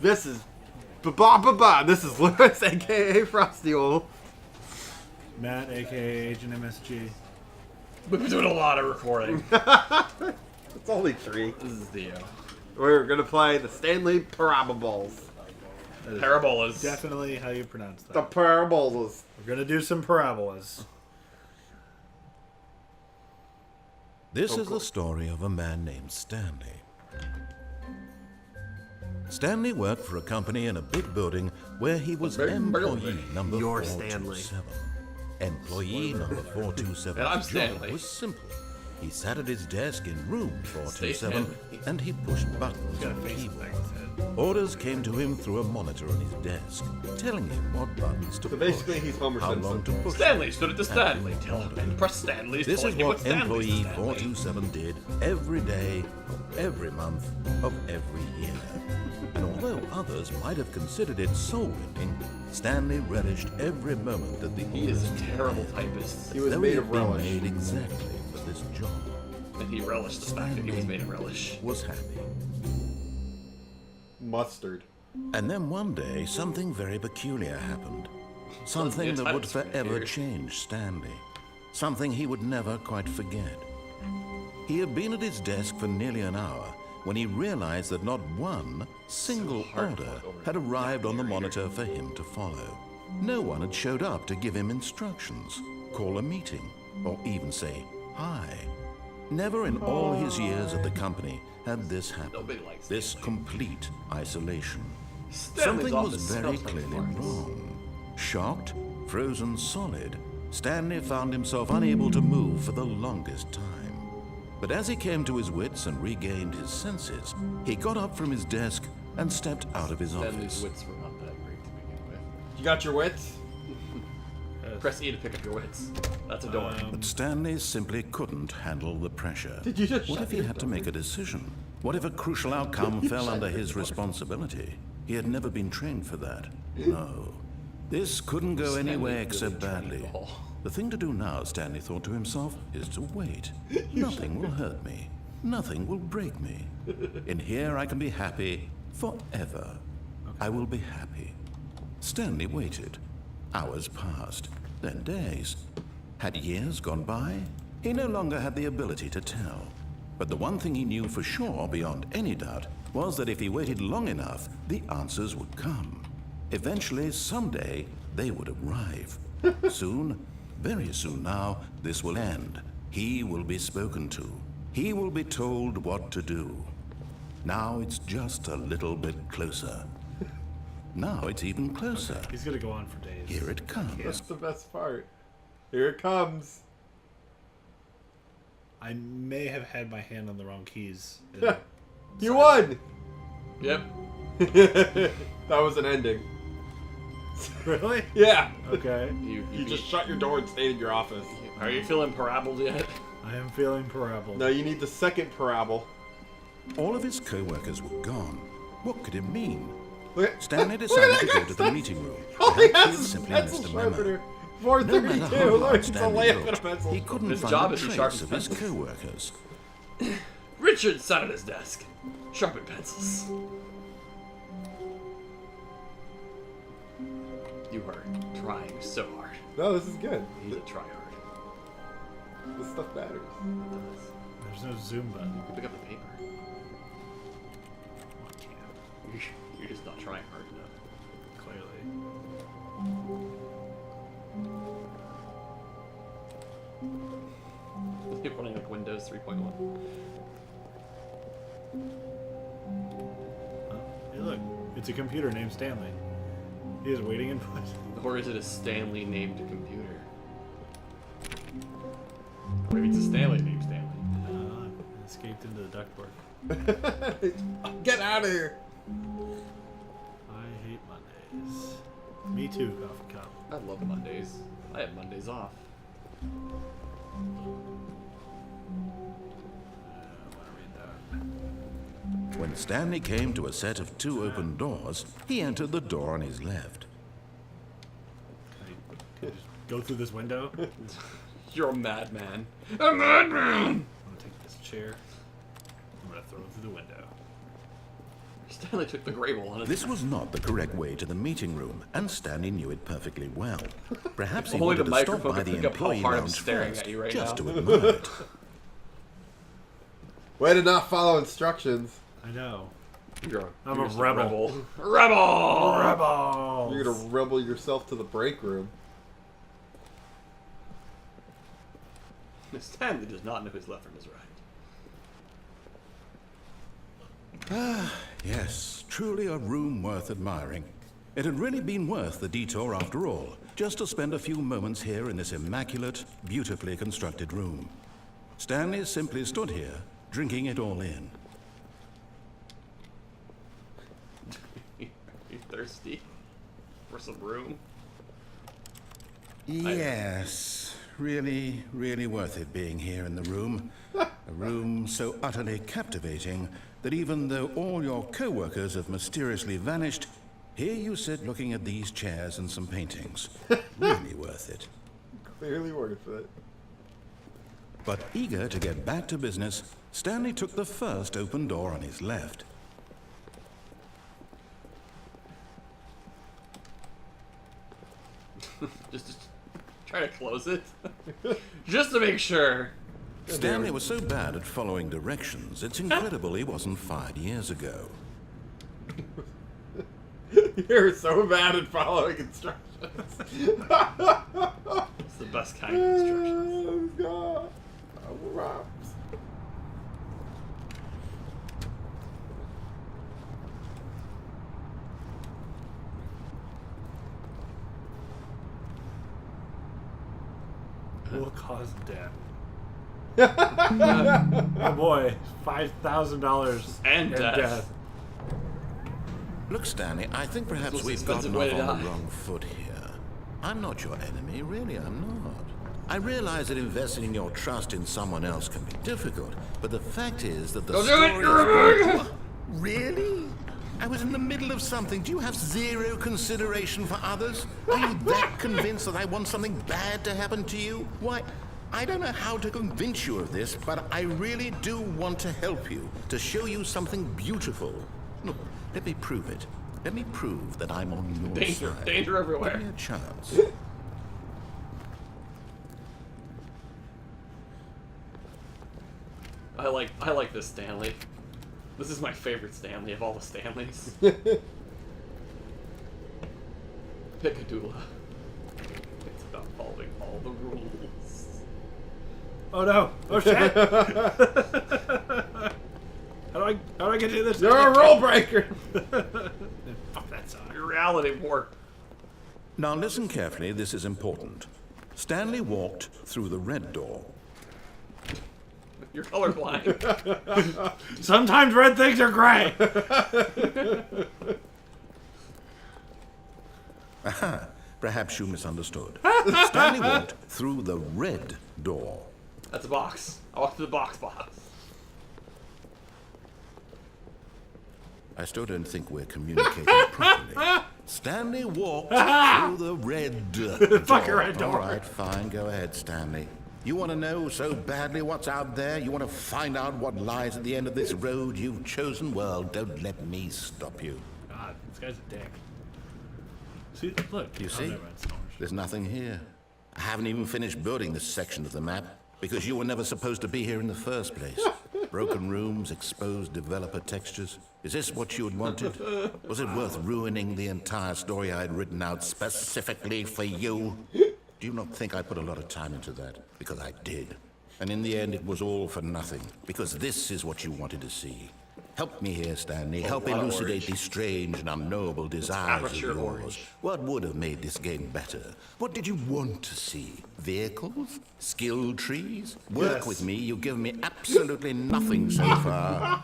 This is ba-ba-ba-ba. This is Lewis, a.k.a. Frosty Wolf. Matt, a.k.a. Agent MSG. We've been doing a lot of recording. It's only 3. This is Theo. We're going to play the Stanley Parables. Parabolas. Definitely how you pronounce that. The Parabolas. We're going to do some parabolas. This is the story of a man named Stanley. Stanley worked for a company in a big building where he was employee number You're 427. Employee number 427's And I'm job Stanley. was simple. He sat at his desk in room 427 Stanley. and he pushed buttons Got a on the face keyboard. back his head. Orders came to him through a monitor on his desk, telling him what buttons to So push, basically he's Homer how Simpson. long to push. Stanley stood at the and Stanley in till order. and press Stanley's This is telling you what Stanley's employee Stanley. 427 did every day, of every month, of every year. And although others might have considered it soul-rending, Stanley relished every moment that the He is orders a terrible typist. He was though made he of had been relish. made exactly for this job, And he relished the fact that he was made of relish. was happy. Mustard. And then one day, something very peculiar happened. Something that would forever change Stanley. Something he would never quite forget. He had been at his desk for nearly an hour when he realized that not one single order had arrived on the monitor for him to follow. No one had showed up to give him instructions, call a meeting, or even say hi. Never in all his years at the company had this happened. Nobody likes This Stanley. complete isolation. Stanley's Something was office very smells like clearly farts. wrong. Shocked, frozen solid, Stanley found himself unable to move for the longest time. But as he came to his wits and regained his senses, he got up from his desk and stepped out of his Stanley's office. wits were not that great to begin with. You got your wits? Press E to pick up your wits. That's a door. But Stanley simply couldn't handle the pressure. Did you just What shut if he your had to door? make a decision? What if a crucial outcome fell under his responsibility? He had never been trained for that. No. This couldn't go Stanley anywhere really except trained badly. it all. The thing to do now, Stanley thought to himself, is to wait. Nothing will hurt me. Nothing will break me. In here I can be happy forever. I will be happy. Stanley waited. Hours passed, then days. Had years gone by? He no longer had the ability to tell. But the one thing he knew for sure, beyond any doubt, was that if he waited long enough, the answers would come. Eventually, someday, they would arrive. Soon, very soon now, this will end. He will be spoken to. He will be told what to do. Now it's just a little bit closer. Now it's even closer. He's going to go on for days. Here it comes. That's the best part. Here it comes. I may have had my hand on the wrong keys. You won! Yep. That was an ending. Really? Yeah. Okay. You just shut your door and stayed in your office. Are you feeling parabled yet? I am feeling parabled. No, you need the second parable. All of his co-workers were gone. What could it mean? Look at, Stanley look at decided that to guy. go to the meeting room. All he Perhaps has he is simply pencil missed a memo. sharpener. No matter 432. how Look, hard it's a Stanley lamp and a looked, pencil. he couldn't His find job a is to trace sharpen of his pencils. co-workers. Richard sat at his desk. Sharpen pencils. You are trying so hard. No, this is good. He's a tryhard. This stuff matters. There's no zoom button. You pick up the paper. You're just not trying hard enough. Clearly. You're running like Windows 3.1. Hey, look. It's a computer named Stanley. He is waiting in place. Or is it a Stanley named computer? Or maybe it's a Stanley named Stanley. Escaped into the ductwork. Get out of here. I hate Mondays. Me too, coffee cup. I love Mondays. I have Mondays off. When Stanley came to a set of 2 open doors, he entered the door on his left. Can I just go through this window? You're a madman. A madman! I'm gonna take this chair. I'm gonna throw it through the window. Stanley took the Grable on his This was not the correct way to the meeting room, and Stanley knew it perfectly well. Perhaps he Only the wanted to stop microphone by could the pick up how employee hard I'm lounge staring first, at you right just now. to admire it. Way to not follow instructions. I know. I'm a just rebel. Rebel! Rebels! You're gonna rebel yourself to the break room. Stanley does not know his left from his right. Yes, truly a room worth admiring. It had really been worth the detour after all, just to spend a few moments here in this immaculate, beautifully constructed room. Stanley simply stood here, drinking it all in. You thirsty for some room? Yes, really, really worth it being here in the room. A room so utterly captivating that even though all your co-workers have mysteriously vanished, here you sit looking at these chairs and some paintings. Really worth it. Clearly worth it. But eager to get back to business, Stanley took the first open door on his left. just try to close it. Just to make sure. Stanley was so bad at following directions, it's incredible he wasn't 5 years ago. You're so bad at following instructions. It's the best kind of instructions. Oh, God. Raps. Will cause death. Oh boy, $5,000 And death. Look, Stanley, I think perhaps Most we've expensive gotten way off to on the die. wrong foot here. I'm not your enemy, really, I'm not. I realize that investing in your trust in someone else can be difficult, but the fact is that the Don't do it! story You're is... Really? I was in the middle of something. Do you have zero consideration for others? Are you that convinced that I want something bad to happen to you? Why, I don't know how to convince you of this, but I really do want to help you, to show you something beautiful. Look, let me prove it. Let me prove that I'm on your Danger, side. danger everywhere. Give me a chance. I like this Stanley. This is my favorite Stanley of all the Stanleys. Picadula. It's about following all the rules. Oh no! Oh shit! How do I get to this? You're a rule breaker. Fuck that side. Your reality warp. Now listen carefully, this is important. Stanley walked through the red door. You're colorblind. Sometimes red things are gray. Aha, perhaps you misunderstood. Stanley walked through the red door. That's a box. I walked through the box. I still don't think we're communicating properly. Stanley walked through the red door. Fucking red door. All right, fine, go ahead, Stanley. You want to know so badly what's out there? You want to find out what lies at the end of this road you've chosen? Well, don't let me stop you. God, this guy's a dick. See, look. You Oh, see? never mind, it's orange. There's nothing here. I haven't even finished building this section of the map because you were never supposed to be here in the first place. Broken rooms, exposed developer textures. Is this what you had wanted? Was it worth ruining the entire story I had written out specifically for you? Do you not think I put a lot of time into that? Because I did. And in the end, it was all for nothing. Because this is what you wanted to see. Help me here, Stanley. Help lot of elucidate orange. these strange and unknowable desires of amateur yours. orange. What would have made this game better? What did you want to see? Vehicles? Skill trees? Work Yes. with me. You've given me absolutely nothing so far.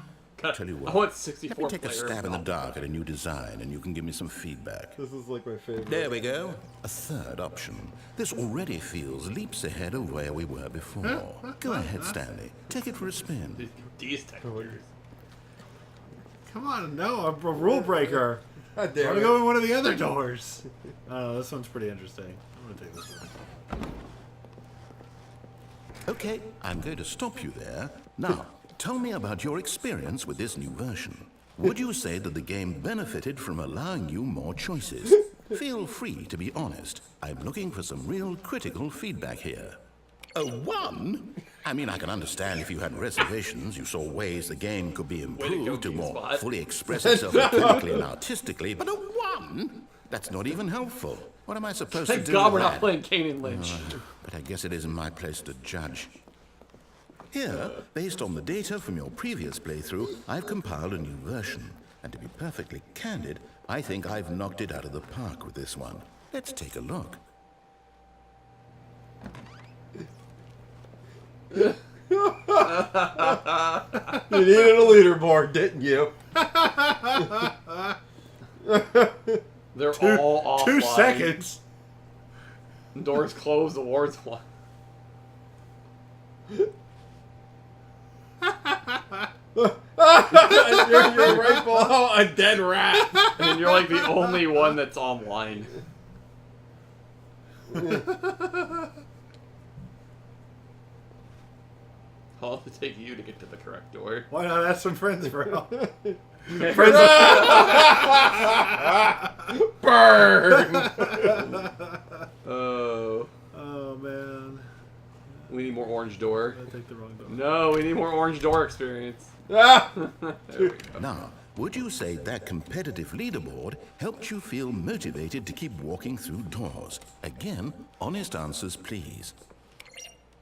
Tell you what. I want Let 64 me take a player stab in the golf. dark at a new design, and you can give me some feedback. This is like my favorite. There we go. A third option. This already feels leaps ahead of where we were before. Go ahead, Stanley. Take it for a spin. These textures. Come on, no, I'm a rule breaker. God I damn want it. to go in one of the other doors. Oh, this one's pretty interesting. I'm gonna take this one. Okay, I'm going to stop you there. Now, tell me about your experience with this new version. would you say that the game benefited from allowing you more choices? Feel free to be honest. I'm looking for some real critical feedback here. A 1? I mean, I can understand if you had reservations, you saw ways the game could be improved to more Spot. fully express itself clinically and artistically, but a 1? That's not even helpful. What am I supposed to Thank do God with we're not that? playing Kane and Lynch. But I guess it isn't my place to judge. Here, based on the data from your previous playthrough, I've compiled a new version. And to be perfectly candid, I think I've knocked it out of the park with this one. Let's take a look. You needed a leaderboard, didn't you? They're all offline. 2 seconds. Doors closed, awards won. You're right below a dead rat. And you're like the only one that's online. How long did it take you to get to the correct door? Why not ask some friends for help? Burn! Oh. Oh man, We need more orange door. I take the wrong door. No, we need more orange door experience. Ah! There we go. Now, would you say that competitive leaderboard helped you feel motivated to keep walking through doors? Again, honest answers, please.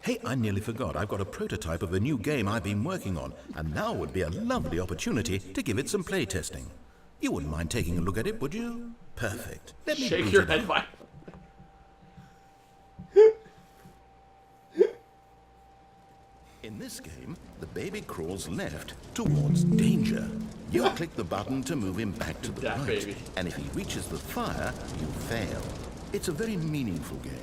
Hey, I nearly forgot. I've got a prototype of a new game I've been working on, and now would be a lovely opportunity to give it some playtesting. You wouldn't mind taking a look at it, would you? Perfect. Let me Shake boot your it head up. by. In this game, the baby crawls left towards danger. You click the button to move him back to the That right, baby. and if he reaches the fire, you fail. It's a very meaningful game,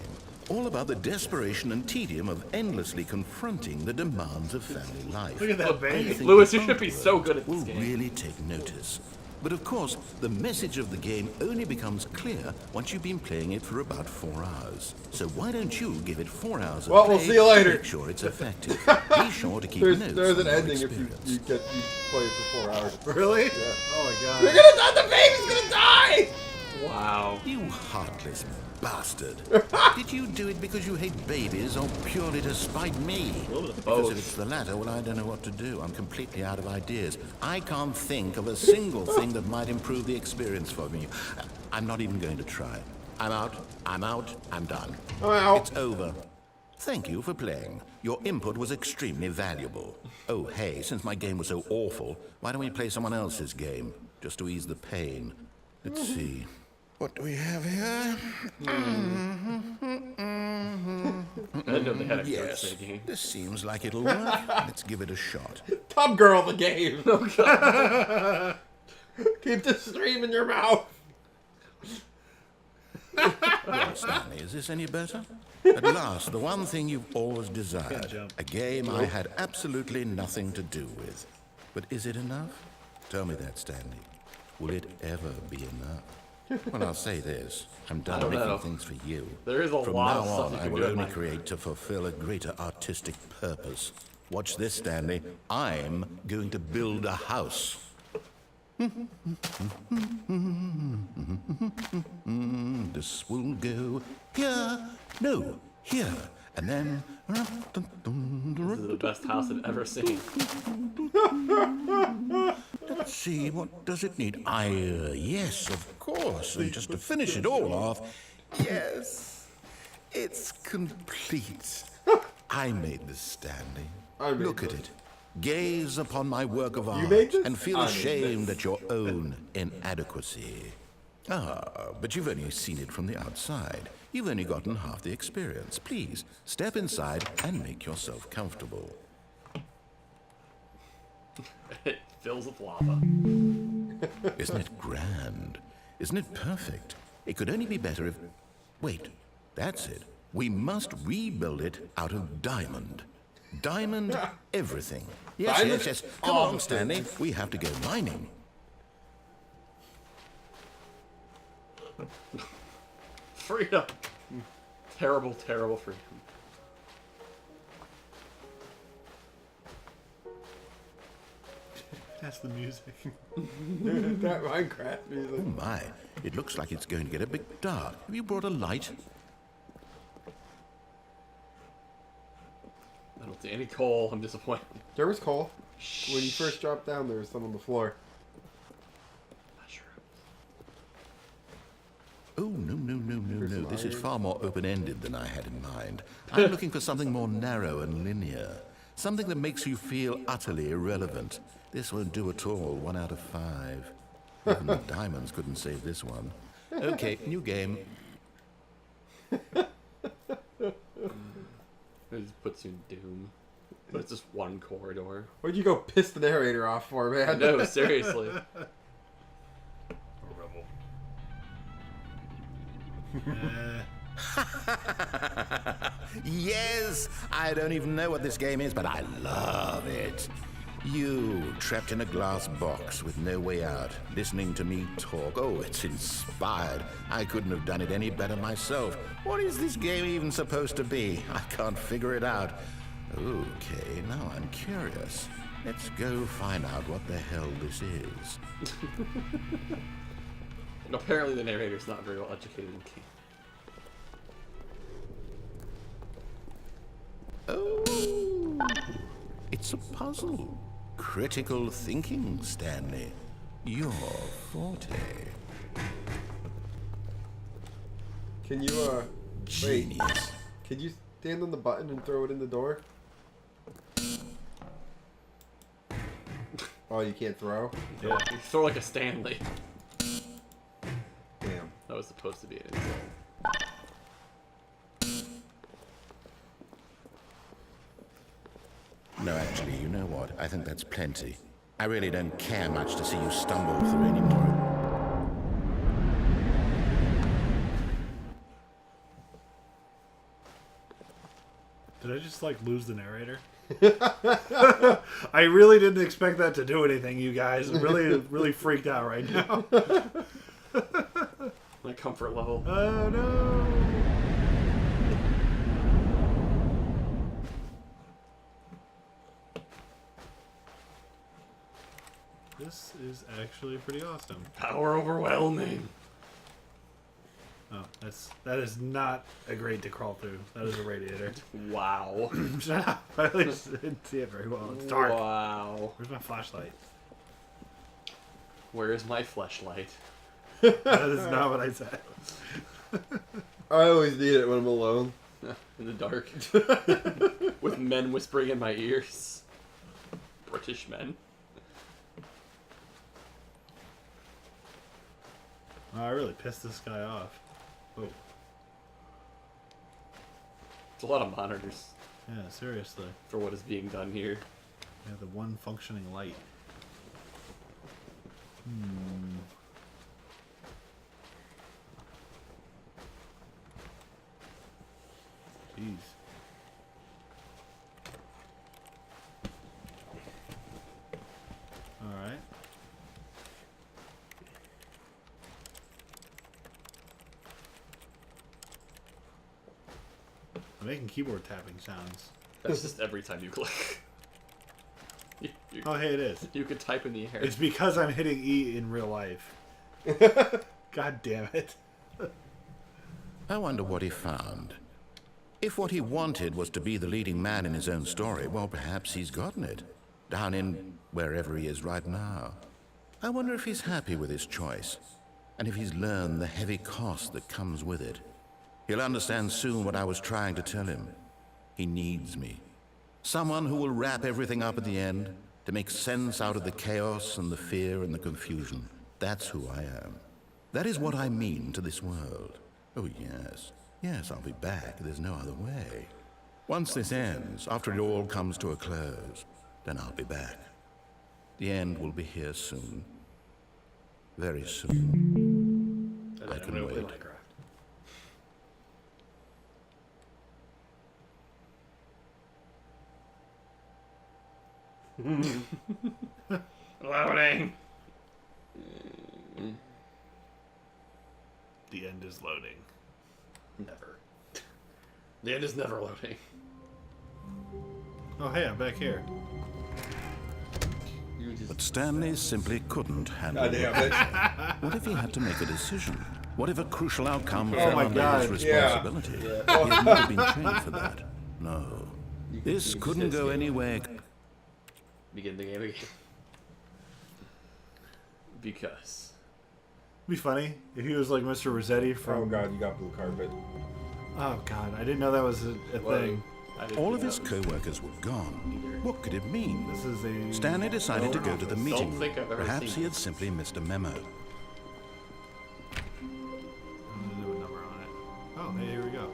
all about the desperation and tedium of endlessly confronting the demands of family life. Look at that I baby. think Lewis, the you should be so good at this will game. really take notice. But of course, the message of the game only becomes clear once you've been playing it for about 4 hours. So why don't you give it 4 hours of Well, we'll play see you later. to make sure it's effective. Be sure to keep There's notes an on your ending if experience. you play it for 4 hours. Really? Yeah. Oh my god. You're gonna die! The baby's gonna die! Wow. You heartless bastard. Did you do it because you hate babies or purely to spite me? little bit of Because both. if it's the latter, well, I don't know what to do. I'm completely out of ideas. I can't think of a single thing that might improve the experience for me. I'm not even going to try. I'm out. I'm out. I'm done. I'm out. It's over. Thank you for playing. Your input was extremely valuable. Oh, hey, since my game was so awful, why don't we play someone else's game? Just to ease the pain. Let's see. What do we have here? I didn't know they had a Yes, Thursday game. this seems like it'll work. Let's give it a shot. Top girl the game. Oh god. Keep the stream in your mouth. Well, Stanley, is this any better? At last, the one thing you've always desired. jump. A game I had absolutely nothing to do with. But is it enough? Tell me that, Stanley. Will it ever be enough? Well, I'll say this. I'm done don't making know. things for you. There is a From lot now of stuff on, you I can will do in only Minecraft. create to fulfill a greater artistic purpose. Watch this, Stanley. I'm going to build a house. This will go here. No, here. And then... This is the best house I've ever seen. Let's see, what does it need? Yes, of course. And just to finish it all off, yes, it's complete. I made this, Stanley. I made Look at it. Gaze upon my work of art made this? and feel I made ashamed this. at your own inadequacy. Ah, but you've only seen it from the outside. You've only gotten half the experience. Please, step inside and make yourself comfortable. It fills with lava. Isn't it grand? Isn't it perfect? It could only be better if... Wait, that's it. We must rebuild it out of diamond. Diamond everything. Yes, Diamond yes, yes. Come all on, the Stanley. things. We have to go mining. Freedom. Terrible, terrible freedom. That's the music. That Minecraft Oh music. my, it looks like it's going to get a bit dark. Have you brought a light? I don't see any coal. I'm disappointed. There was coal. When you first dropped down, there was some on the floor. Oh, no. There's some This is iron. far more open-ended than I had in mind. I'm looking for something more narrow and linear. Something that makes you feel utterly irrelevant. This won't do at all. 1 out of 5. Even the diamonds couldn't save this one. Okay, new game. It just puts you in doom. But it's just one corridor. Where'd you go piss the narrator off for, man? No, seriously. Yes! I don't even know what this game is, but I love it. You, trapped in a glass box with no way out, listening to me talk. Oh, it's inspired. I couldn't have done it any better myself. What is this game even supposed to be? I can't figure it out. Okay, now I'm curious. Let's go find out what the hell this is. And apparently the narrator's not very well educated in game. Oh, it's a puzzle. Critical thinking, Stanley. Your forte. Can you, wait. Genius. Can you stand on the button and throw it in the door? Oh, you can't throw? Yeah. You throw like a Stanley. Damn. That was supposed to be an insult. No, actually, you know what? I think that's plenty. I really don't care much to see you stumble through any more. Did I just like lose the narrator? I really didn't expect that to do anything, you guys. I'm really freaked out right now. My comfort level. Oh no! This is actually pretty awesome. Power overwhelming. Oh, that is not a grate to crawl through. That is a radiator. Wow. Shut up! I at least didn't see it very well. It's dark. Wow. Where's my flashlight? Where is my fleshlight? That is not what I said. I always need it when I'm alone. In the dark. With men whispering in my ears. British men. Oh, I really pissed this guy off. Oh, It's a lot of monitors yeah, seriously. for what is being done here. Yeah, the one functioning light. Jeez. Alright. I'm making keyboard tapping sounds. That's just every time you click. You, Oh, hey, it is. you could type in the air. It's because I'm hitting E in real life. God damn it. I wonder what he found. If what he wanted was to be the leading man in his own story, well, perhaps he's gotten it. Down in wherever he is right now. I wonder if he's happy with his choice, and if he's learned the heavy cost that comes with it. He'll understand soon what I was trying to tell him. He needs me. Someone who will wrap everything up at the end, to make sense out of the chaos and the fear and the confusion. That's who I am. That is what I mean to this world. Oh, yes. Yes, I'll be back. There's no other way. Once this ends, after it all comes to a close, then I'll be back. The end will be here soon. Very soon. And I then can I'm gonna play wait. Minecraft. Loading. The end is loading. Never. The end is never loading. Oh, hey, I'm back here. You But Stanley simply couldn't handle God it. damn it. What if he had to make a decision? What if a crucial outcome Oh fell my under God, his yeah. responsibility? He had never been trained for that. No. This couldn't go anywhere. Begin the game again. Because. It'd be funny if he was like Mr. Rossetti from. Oh god, you got blue carpet. Oh god, I didn't know that was a thing. All of his co-workers were gone. What could it mean? This is a. Stanley decided to go to the meeting room. think I've ever Perhaps seen he had simply missed a memo. There's a number on it. Oh, hey, here we go.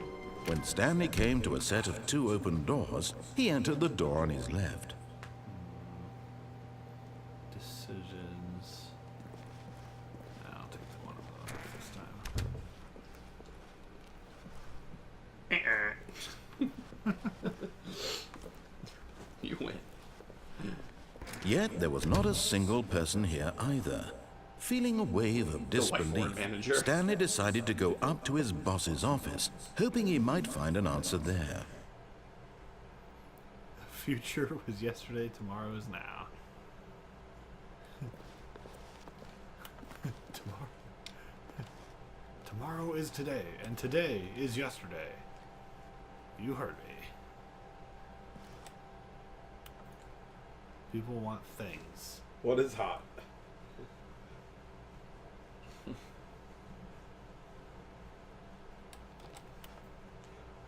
When Stanley came to a set of 2 open doors, he entered the door on his left. Decisions. I'll take the one above this time. You win. Yet there was not a single person here either. Feeling a wave of disbelief, manager. Stanley decided to go up to his boss's office, hoping he might find an answer there. Future was yesterday, tomorrow is now. Tomorrow is today, and today is yesterday. You heard me. People want things. What is hot?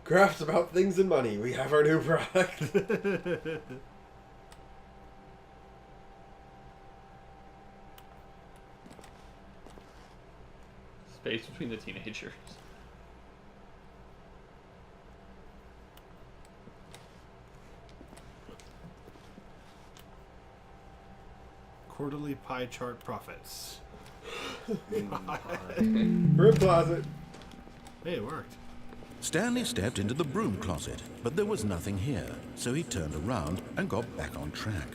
Crafts about things and money. We have our new product. Space between the teenagers. Quarterly pie chart profits. Room closet. Hey, it worked. Stanley stepped into the broom closet, but there was nothing here, so he turned around and got back on track.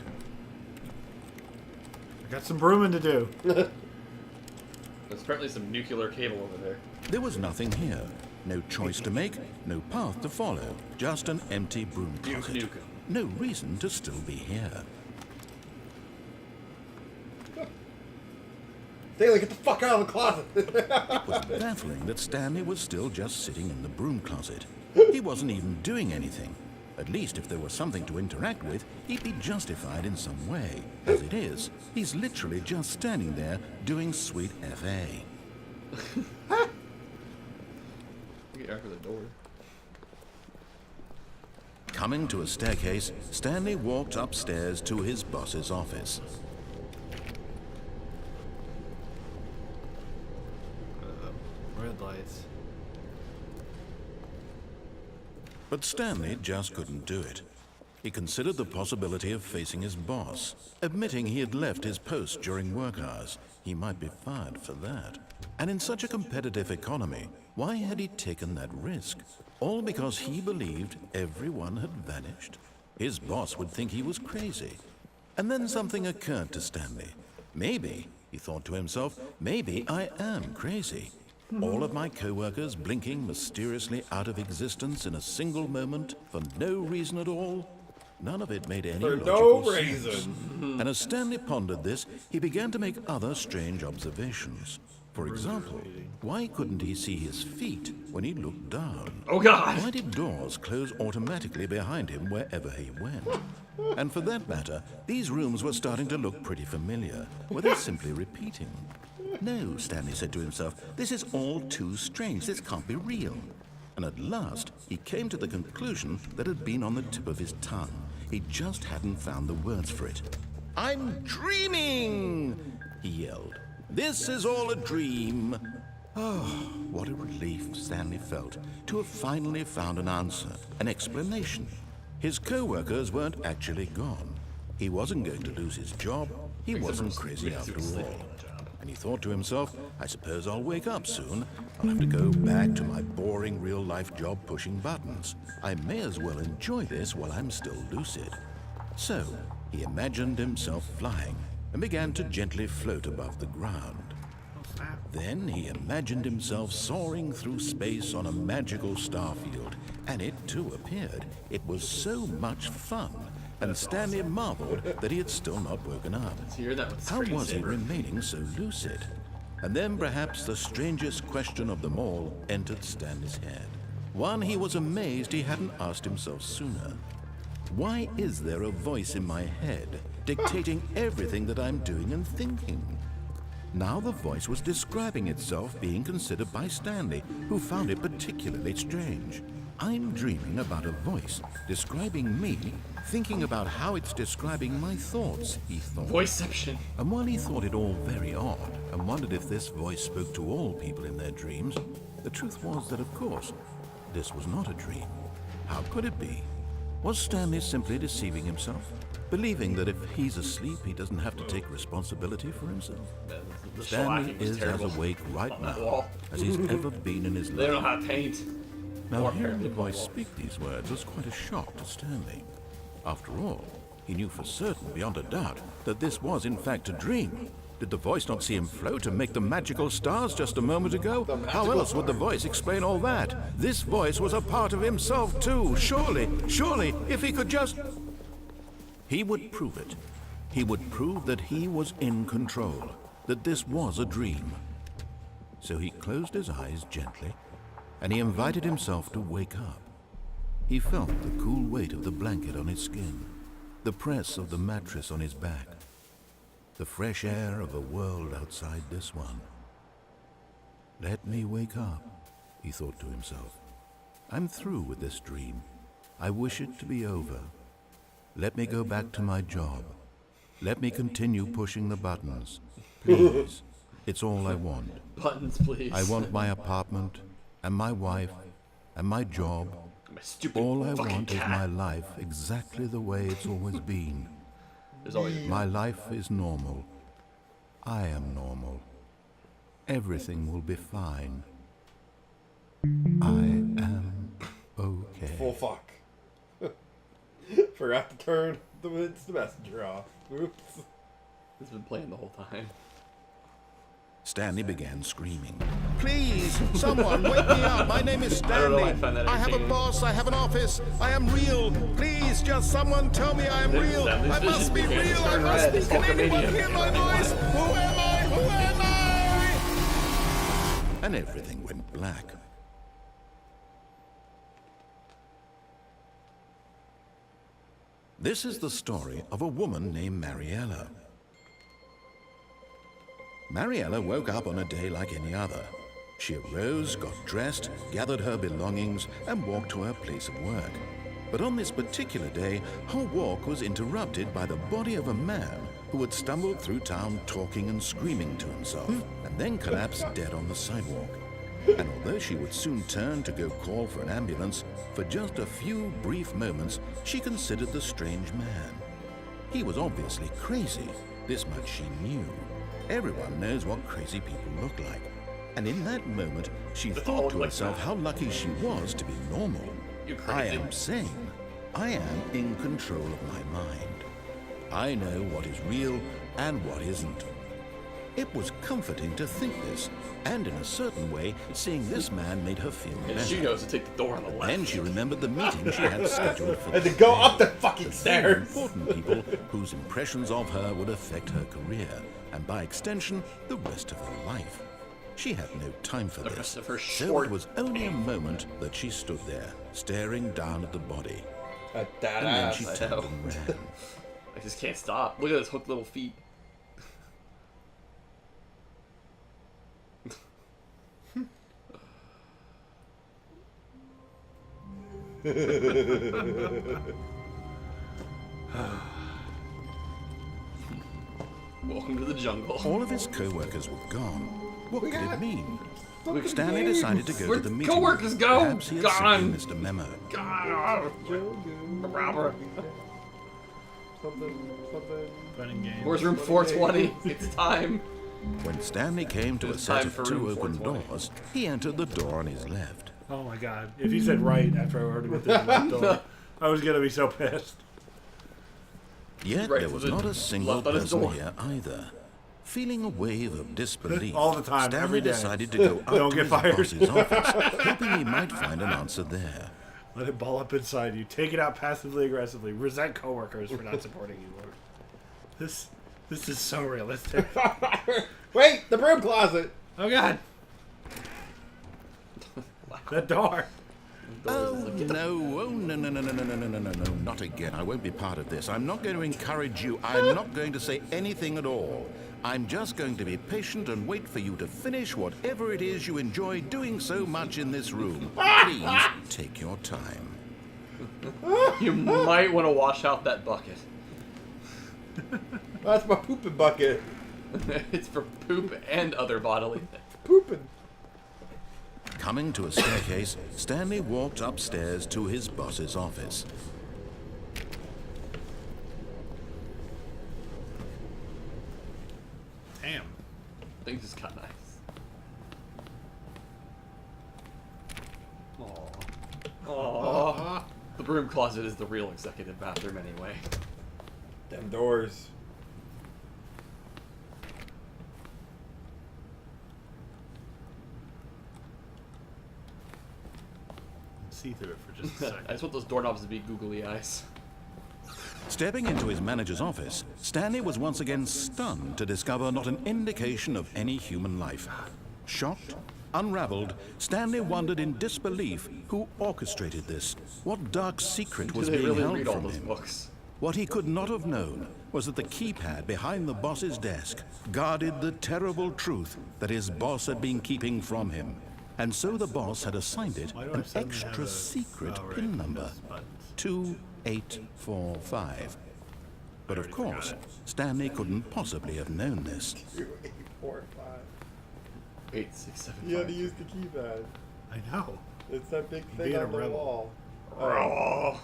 I got some brooming to do. There's apparently some nuclear cable over there. There was nothing here. No choice to make, no path to follow, just an empty broom closet. Nuke 'em. No reason to still be here. Stanley, get the fuck out of the closet. It was baffling that Stanley was still just sitting in the broom closet. He wasn't even doing anything. At least if there was something to interact with, he'd be justified in some way. As it is, he's literally just standing there doing sweet FA. Get after the door. Coming to a staircase, Stanley walked upstairs to his boss's office. Red lights. But Stanley just couldn't do it. He considered the possibility of facing his boss, admitting he had left his post during work hours. He might be fired for that. And in such a competitive economy, why had he taken that risk? All because he believed everyone had vanished? His boss would think he was crazy. And then something occurred to Stanley. Maybe, he thought to himself, maybe I am crazy. All of my co-workers blinking mysteriously out of existence in a single moment for no reason at all? None of it made any For logical no sense. reason. And as Stanley pondered this, he began to make other strange observations. For example, why couldn't he see his feet when he looked down? Oh god! Why did doors close automatically behind him wherever he went? And for that matter, these rooms were starting to look pretty familiar. Were they simply repeating? No, Stanley said to himself, this is all too strange. This can't be real. And at last, he came to the conclusion that had been on the tip of his tongue. He just hadn't found the words for it. I'm dreaming, he yelled. This is all a dream. Oh, what a relief Stanley felt to have finally found an answer, an explanation. His co-workers weren't actually gone. He wasn't going to lose his job. He wasn't crazy after all. And he thought to himself, I suppose I'll wake up soon. I'll have to go back to my boring real-life job pushing buttons. I may as well enjoy this while I'm still lucid. So, he imagined himself flying and began to gently float above the ground. Then he imagined himself soaring through space on a magical starfield, and it too appeared. It was so much fun. and Stanley marveled that he had still not woken up. Let's hear that with How was he screensaver. remaining so lucid? And then perhaps the strangest question of them all entered Stanley's head. One he was amazed he hadn't asked himself sooner. Why is there a voice in my head dictating everything that I'm doing and thinking? Now the voice was describing itself being considered by Stanley, who found it particularly strange. I'm dreaming about a voice describing me, thinking about how it's describing my thoughts, he thought. Voiceception. And while he thought it all very odd and wondered if this voice spoke to all people in their dreams, the truth was that, of course, this was not a dream. How could it be? Was Stanley simply deceiving himself, believing that if he's asleep, he doesn't have to take responsibility for himself? The Stanley shellacking was is as terrible. awake right On that now wall. as he's ever been in his They don't know life. how to paint. Now, Or hearing the apparently voice wall. speak these words was quite a shock to Stanley. After all, he knew for certain, beyond a doubt, that this was in fact a dream. Did the voice not see him float and make the magical stars just a moment ago? How else would the voice explain all that? This voice was a part of himself too. Surely, if he could just... He would prove it. He would prove that he was in control, that this was a dream. So he closed his eyes gently, and he invited himself to wake up. He felt the cool weight of the blanket on his skin, the press of the mattress on his back, the fresh air of a world outside this one. Let me wake up, he thought to himself. I'm through with this dream. I wish it to be over. Let me go back to my job. Let me continue pushing the buttons. Please. It's all I want. Buttons, please. I want my apartment, and my wife, and my job. My stupid All I fucking want is cat. my life exactly the way it's always been. There's always My life is normal. I am normal. Everything will be fine. I am okay. Full fuck. Forgot to turn the messenger off. Oops. It's been playing the whole time. Stanley began screaming. Please, someone, wake me up. My name is I don't know Stanley. why I find that I have a entertaining. boss. I have an office. I am real. Please, just someone tell me I am real. Stanley's I must vision be began to real. I turn must red. be. It's Can anyone Hulkamania. hear my voice? Who am I? Who am I? And everything went black. This is the story of a woman named Mariella. Mariella woke up on a day like any other. She arose, got dressed, gathered her belongings, and walked to her place of work. But on this particular day, her walk was interrupted by the body of a man who had stumbled through town talking and screaming to himself, and then collapsed dead on the sidewalk. And although she would soon turn to go call for an ambulance, for just a few brief moments, she considered the strange man. He was obviously crazy. This much she knew. Everyone knows what crazy people look like. And in that moment, she thought to like herself that. how lucky she was to be normal. You're I crazy. am sane. I am in control of my mind. I know what is real and what isn't. It was comforting to think this, and in a certain way, seeing this man made her feel And she better. knows to take the door on the left. Then she remembered the meeting she had scheduled for And to that go day. up the fucking Very stairs. important people whose impressions of her would affect her career, and by extension, the rest of her life. She had no time for The this, rest of her so short it was only a moment that she stood there, staring down at the body, At that and then ass. she I turned know. and ran. I just can't stop. Look at those hooked little feet. Welcome to the jungle. All of his co-workers were gone. What could got it mean? Fucking Stanley names. decided to go Where'd to the the meeting. co-workers go? Perhaps he had Gone. simply missed a memo. God. Robber. Something. Running game. Where's room 420? It's time. When Stanley came to a It's set time of for two room open 420. doors, he entered the door on his left. Oh my god. If you said right after I heard him at the left door, I was gonna be so pissed. Yet Right there to was the not a single left on his person door. here either. Feeling a wave of disbelief, All the time, Stanley every day. decided to go up Don't to get his fired. boss's office, hoping he might find an answer there. Let it ball up inside you. Take it out passively aggressively. Resent coworkers for not supporting you, Lord. This is so realistic. Wait, the broom closet. Oh God. That door. Oh, no. Oh, no, no, no, no, no, no, no, no, no, no. Not again. I won't be part of this. I'm not going to encourage you. I'm not going to say anything at all. I'm just going to be patient and wait for you to finish whatever it is you enjoy doing so much in this room. Please take your time. You might want to wash out that bucket. That's my pooping bucket. It's for poop and other bodily things. Pooping. Coming to a staircase, Stanley walked upstairs to his boss's office. Damn. Things just got nice. Aww. Aww. The broom closet is the real executive bathroom anyway. Them doors. See through it for just a I second. just want those doorknobs to be googly eyes. Stepping into his manager's office, Stanley was once again stunned to discover not an indication of any human life. Shocked, unraveled, Stanley wondered in disbelief who orchestrated this. What dark secret was Do they being really held read all from those him? books? What he could not have known was that the keypad behind the boss's desk guarded the terrible truth that his boss had been keeping from him. And so the boss had assigned it Why do I an suddenly have extra a- secret oh, right, pin number, those buttons. 2845. But of course, Stanley couldn't possibly have known this. 2, 8, 4, 5. 8, 6, 7, You had to 5. use the keypad. I know. It's that big thing Being a on the rebel. wall. Oh.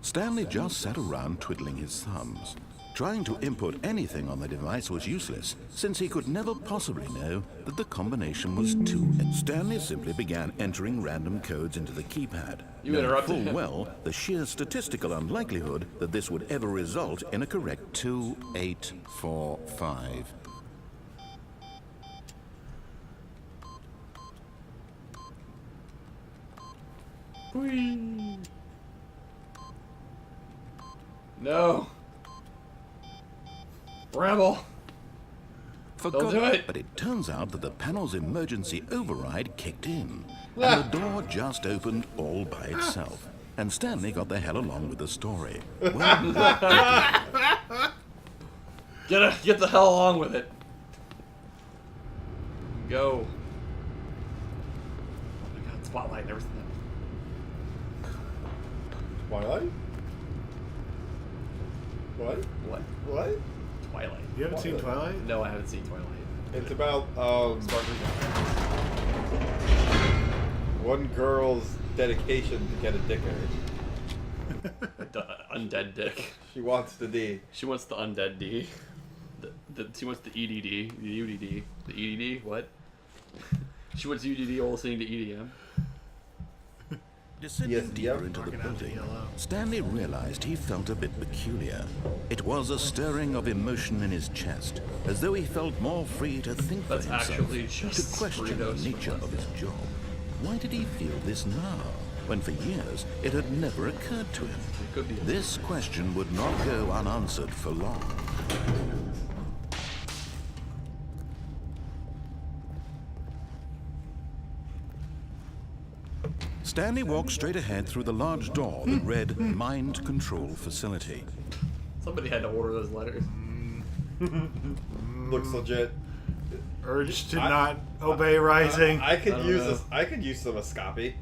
Stanley just sat around twiddling his thumbs. Trying to input anything on the device was useless, since he could never possibly know that the combination was 2. And Stanley simply began entering random codes into the keypad, You knowing interrupted full him. well the sheer statistical unlikelihood that this would ever result in a correct 2845. Whee. No. Rebel. Forgot do it. But it turns out that the panel's emergency override kicked in, and the door just opened all by itself. And Stanley got the hell along with the story. Well, Get the hell along with it. Go. Oh my god, spotlight and everything. Twilight? What? What? What? Twilight. You haven't seen Twilight? No, I haven't seen Twilight. It's about Sparkly. one girl's dedication to get a dicker. The undead dick. She wants the D. She wants the undead D. She wants the EDD. The UDD. The EDD? What? She wants UDD while listening to EDM. descending Yes, deeper yep. into the Walking out to building, yellow. Stanley realized he felt a bit peculiar. It was a stirring of emotion in his chest, as though he felt more free to think for That's himself, actually just to question the Doritos nature from of his job. Why did he feel this now, when for years it had never occurred to him? It could be. This question would not go unanswered for long. Stanley walked straight ahead through the large door that read Mind Control Facility. Somebody had to order those letters. Looks legit. Urge to I- not obey rising. I could don't use know. this. I could use some Escape.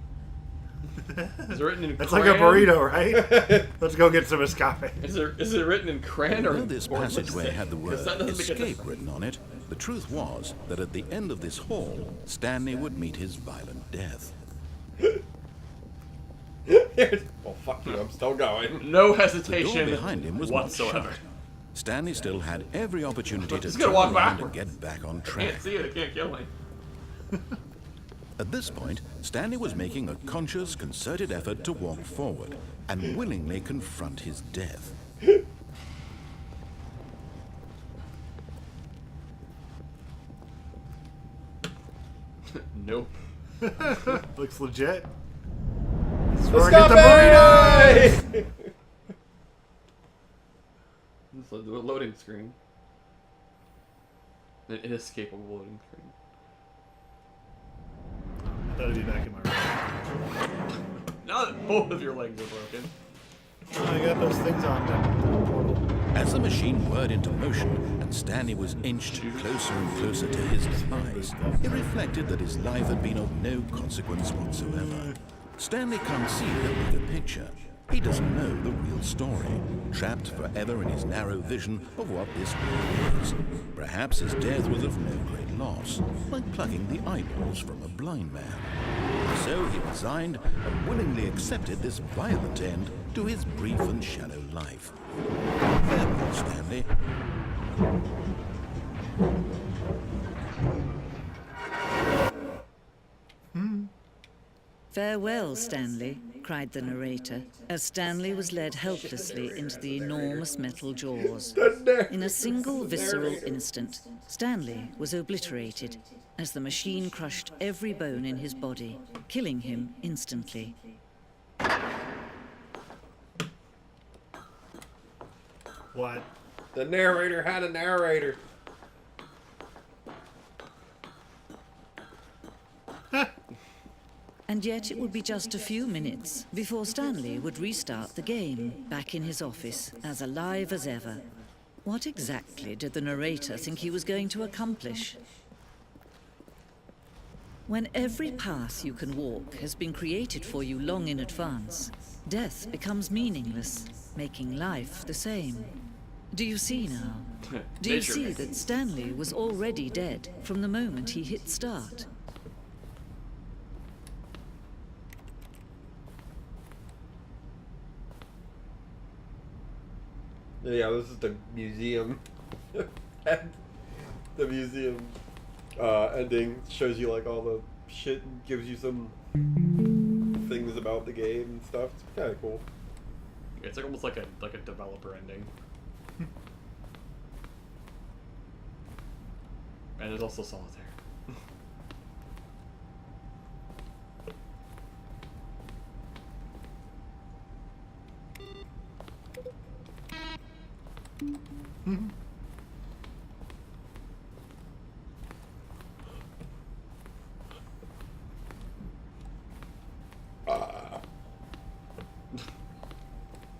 Is it written in That's crayon? like a burrito, right? Let's go get some escape. Is it written in crayon or Though this or passageway lipstick? had the 'Cause word that doesn't make a escape difference. written on it, the truth was that at the end of this hall, Stanley would meet his violent death. Well, fuck you. I'm still going. No The door hesitation behind him was not whatsoever. shut. Stanley still had every opportunity to He's turn gonna walk around and backwards. get back on I track. can't see it. It can't kill me. At this point, Stanley was making a conscious, concerted effort to walk forward and willingly confront his death. Nope. Looks legit. Let's get the burritos! It's a loading screen. An inescapable loading screen. I thought I'd be back in my room. Now that both of your legs are broken. I got those things on the portal. As the machine whirred into motion and Stanley was inched closer and closer to his demise, he reflected that his life had been of no consequence whatsoever. Stanley can't see the bigger picture. He doesn't know the real story, trapped forever in his narrow vision of what this world is. Perhaps his death was of no great loss, like plucking the eyeballs from a blind man. So he resigned and willingly accepted this violent end to his brief and shallow life. Farewell, Stanley. Farewell, Stanley, cried the narrator, as Stanley was led helplessly into the enormous metal jaws. In a single visceral instant, Stanley was obliterated as the machine crushed every bone in his body, killing him instantly. What? The narrator had a narrator. And yet it would be just a few minutes before Stanley would restart the game, back in his office, as alive as ever. What exactly did the narrator think he was going to accomplish? When every path you can walk has been created for you long in advance, death becomes meaningless, making life the same. Do you see now? Do you see that Stanley was already dead from the moment he hit start? Yeah, this is the museum. And the museum ending shows you like all the shit and gives you some things about the game and stuff. It's kind of cool. It's like almost like a developer ending. And there's also solitaire.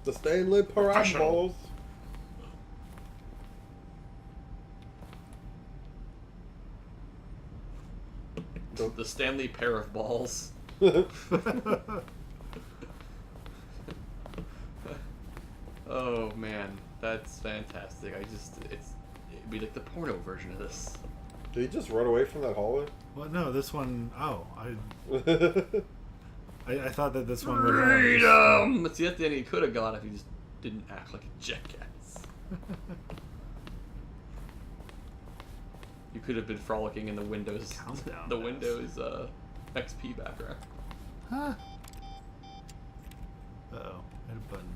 The Stanley Parabolas. The Stanley pair of balls. Oh man, that's fantastic. It'd be like the porno version of this. Did he just run away from that hallway? Well, no, this one. Oh, I thought that this one would. Freedom! See, that's the end he could have got if he just didn't act like a jackass. You could have been frolicking in the Windows Countdown the does. Windows XP background. Huh? Uh-oh, hit a button.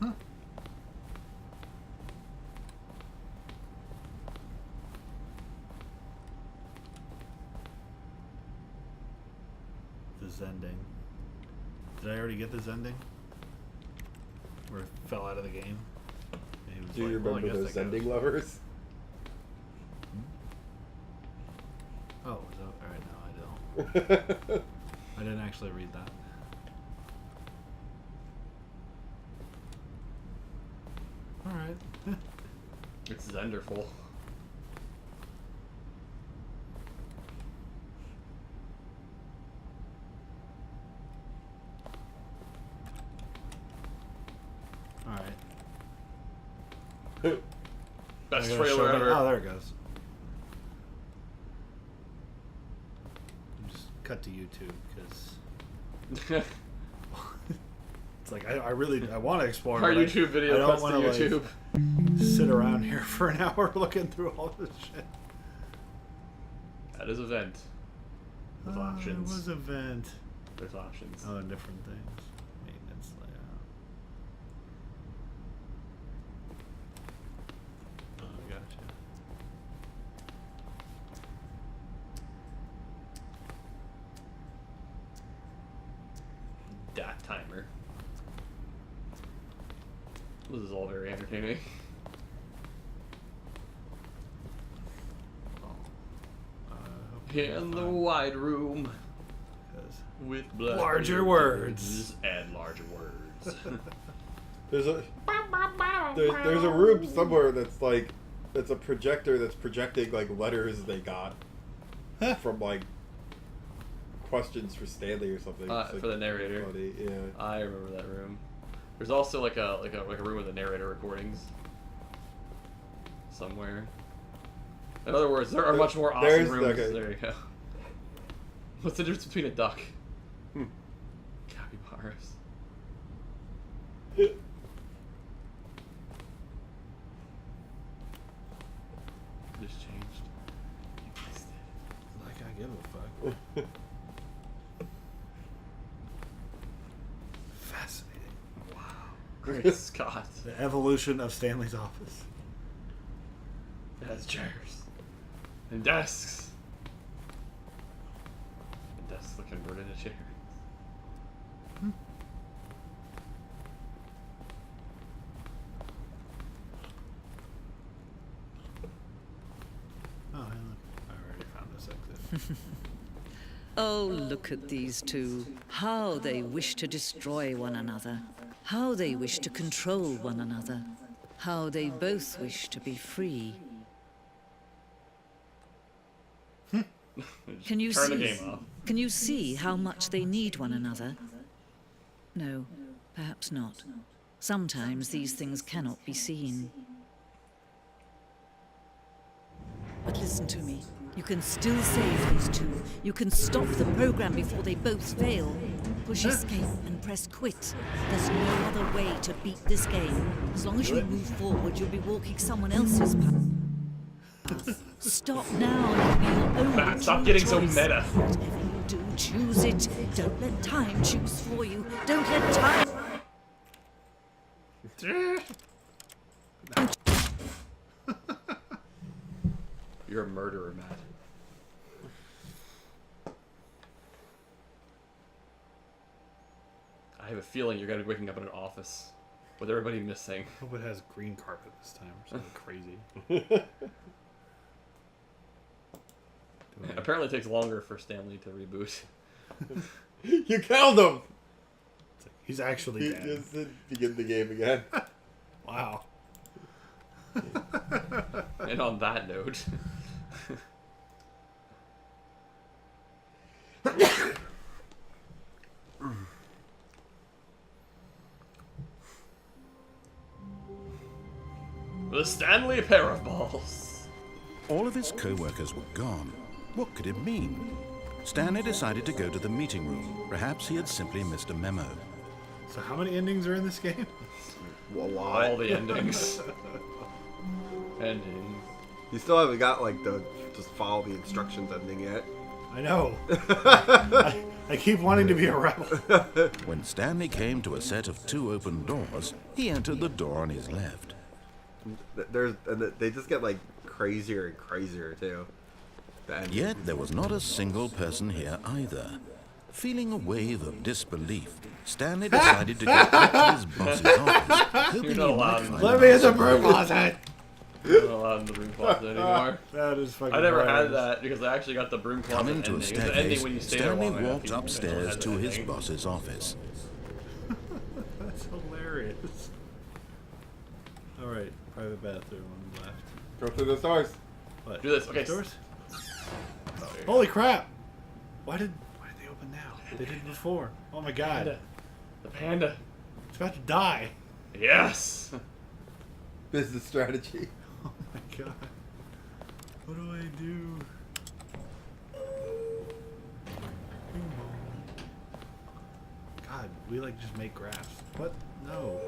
Huh? This ending. Did I already get this ending? Where it fell out of the game? And he was Do you like, well, I remember guess those that ending goes. levers? Oh, was that, alright, no, I don't. I didn't actually read that. Alright. It's Zenderful. Alright. Best I gotta show trailer it- ever. Oh, there it goes. Just cut to YouTube because it's like I want to explore. Our but YouTube I video don't cuts to wanna, like, YouTube. sit around here for an hour looking through all this shit. That is event. With options. It was event. There's options. Oh, different things. Maintenance layout. death timer. This is all very entertaining. In the wide room with larger words and larger words. There's a room somewhere that's like it's a projector that's projecting like letters they got from like questions for Stanley or something. Like, for the narrator. funny. Yeah. I remember that room. There's also like a room with the narrator recordings somewhere. In other words, there are much more awesome rooms. Okay. There you go. What's the difference between a duck? Capybaras. Just changed. You missed it. Like I give a fuck. Fascinating. Wow. Great Scott. The evolution of Stanley's office. It has chairs. And desks. And desks that convert into chairs. Oh, hey, look. I already found this exit. Oh, look at these two. How they wish to destroy one another. How they wish to control one another. How they both wish to be free. Can you Turn the see? game off. Can you see how much they need one another? No, perhaps not. Sometimes these things cannot be seen. But listen to me. You can still save these two. You can stop the program before they both fail. Push escape and press quit. There's no other way to beat this game. As long as you move forward, you'll be walking someone else's path. Stop now and it'll be your own Matt, stop true getting so choice. meta. Whatever you do, choose it. Don't let time choose for you. Don't let time... You're a murderer, Matt. I have a feeling you're going to be waking up in an office with everybody missing. I hope it has green carpet this time or something crazy. Apparently it takes longer for Stanley to reboot. You killed him! He's actually He dead. just begin the game again. Wow. And on that note... The Stanley pair of balls. All of his co-workers were gone. What could it mean? Stanley decided to go to the meeting room. Perhaps he had simply missed a memo. So how many endings are in this game? All the endings. Endings. You still haven't got like the just follow the instructions ending yet. I know. I keep wanting to be a rebel. When Stanley came to a set of 2 open doors, he entered the door on his left. They just get like crazier and crazier too. Yet there was not a single person here either. Feeling a wave of disbelief, Stanley decided to go back to his boss's office, hoping You're he not might allowed. find Let me in the Boss's broom office. closet. You're not allowed in the broom closet anymore. That is fucking I never had hilarious. that because I actually got the broom closet Coming to a ending. It's the ending staircase, when you stay there Stanley long enough, walked you don't upstairs have to that his ending. boss's office. That's hilarious. Alright, private bathroom on the left. Go through the stars. What? Do this, okay. Doors? Oh, here. Holy crap! Why did they open now? They didn't before. Oh my god. Panda. The panda. It's about to die. Yes. Business strategy. Oh my god. What do I do? God, we like just make graphs. What? No.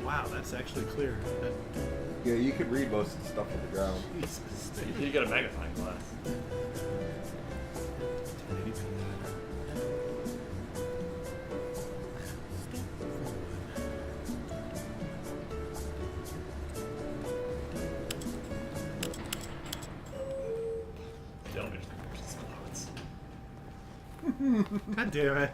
Wow, that's actually clear. Yeah, you can read most of the stuff on the ground. Jesus. You get a magnifying glass. God damn it.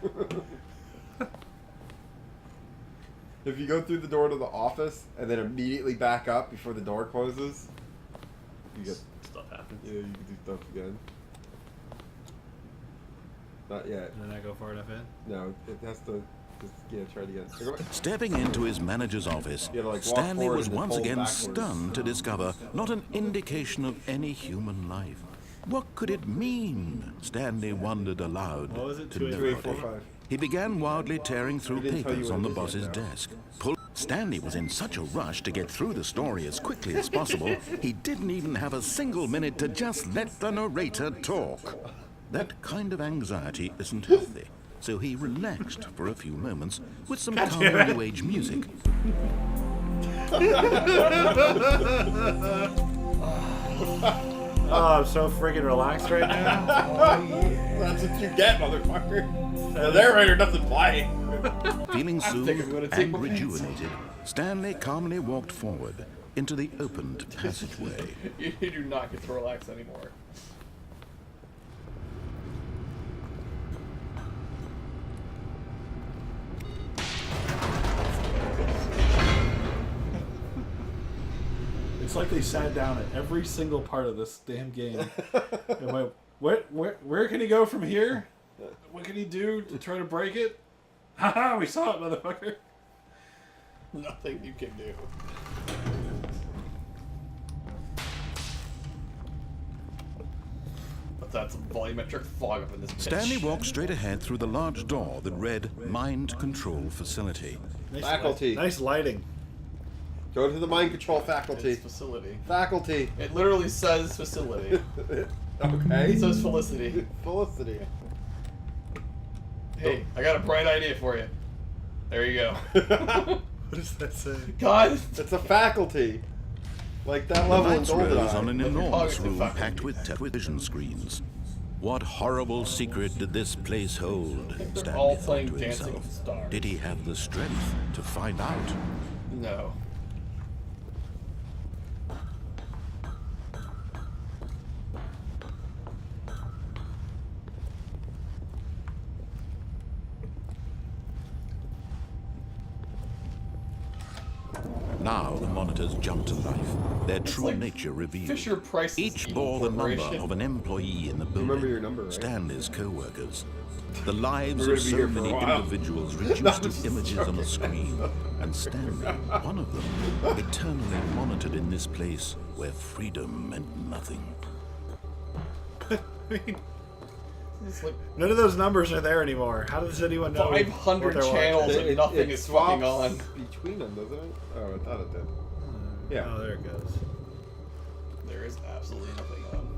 If you go through the door to the office and then immediately back up before the door closes, you get Stuff happens. yeah, you can do stuff again. Not yet. Did I not go far enough in? No, it has to. Just, yeah, try it again. Stepping into his manager's office, You gotta, like, walk Stanley forward was and then once fold again backwards. stunned to discover not an indication of any human life. What could it mean? Stanley wondered aloud. What was it? to 2845? nobody. He began wildly tearing through He didn't tell you papers what on it the is yet, boss's though. desk. Stanley was in such a rush to get through the story as quickly as possible, he didn't even have a single minute to just let the narrator talk. That kind of anxiety isn't healthy, so he relaxed for a few moments with some calming New Age music. Oh, I'm so freaking relaxed right now. That's what you get, motherfucker. The narrator doesn't play. Feeling thinking I'm gonna soothed take and my pants. rejuvenated, Stanley calmly walked forward into the opened passageway. You do not get to relax anymore. It's like they sat down at every single part of this damn game and went, where can he go from here? What can he do to try to break it? Haha, we saw it, motherfucker. Nothing you can do. Let's add some volumetric fog up in this bitch. Stanley walked straight ahead through the large door that read Mind Control Facility. Nice Faculty. Nice lighting. Go to the mind control faculty. It's facility. Faculty. It literally says facility. Okay. It says Felicity. Felicity. Hey, I got a bright idea for you. There you go. What does that say? God! It's a faculty. Like that The level in lights rose on Goldeneye. an Like your enormous cognitive room faculty. packed with television screens. What horrible secret did this place hold? they're Stanley all thought playing to Dancing himself. with Stars. Did he have the strength to find out? No. Now the monitors jumped to life, their true like nature revealed. Fisher Price's Each Evil bore the number Corporation. of an employee in the building. remember your number, right? Stanley's co-workers. The lives We're of gonna be so here for a many while. individuals No, reduced just to images on a screen, and Stanley, one of them, eternally monitored in this place where freedom meant nothing. I mean, It's like none of those numbers are there anymore. How does anyone know? 500 what they're watching? channels and nothing is fucking on. swaps between them, doesn't it? Oh, I thought it did. Yeah. Oh, there it goes. There is absolutely nothing on.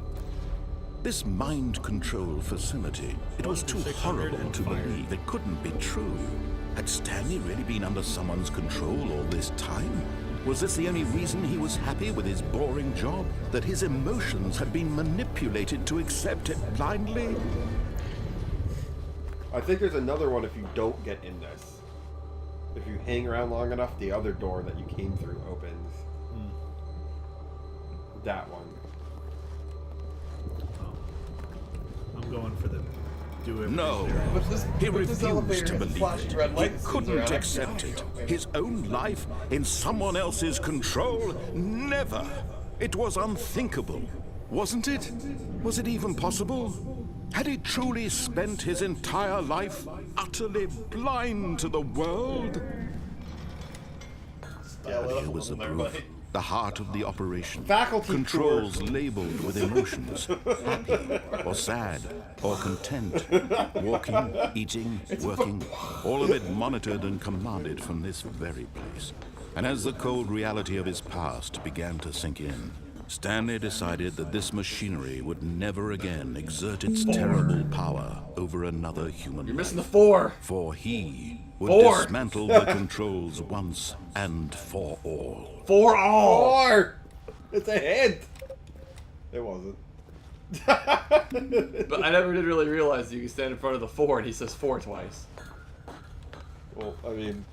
This mind control facility, it was too 600 horrible and to fired. believe it couldn't be true. Had Stanley really been under someone's control all this time? Was this the only reason he was happy with his boring job? That his emotions had been manipulated to accept it blindly? I think there's another one if you don't get in this. If you hang around long enough, the other door that you came through opens. That one. I'm going for the do everything. No. there. But this, He but this elevator refused to has a believe flashing it. red He light that zooms couldn't around. accept it. His own life in someone else's control? Never. It was unthinkable. Wasn't it? Was it even possible? Had he truly spent his entire life utterly blind to the world? Yeah, But here was the there, proof. buddy. The heart of the operation. Faculty Controls labeled with emotions. Happy or sad or content. Walking, eating, working. All of it monitored and commanded from this very place. And as the cold reality of his past began to sink in, Stanley decided that this machinery would never again exert its terrible power over another human You're missing the life. 4. For he would 4. dismantle the controls once and for all. 4 all. 4! It's a hint! It wasn't. But I never did really realize that you can stand in front of the 4 and he says 4 twice. Well, I mean...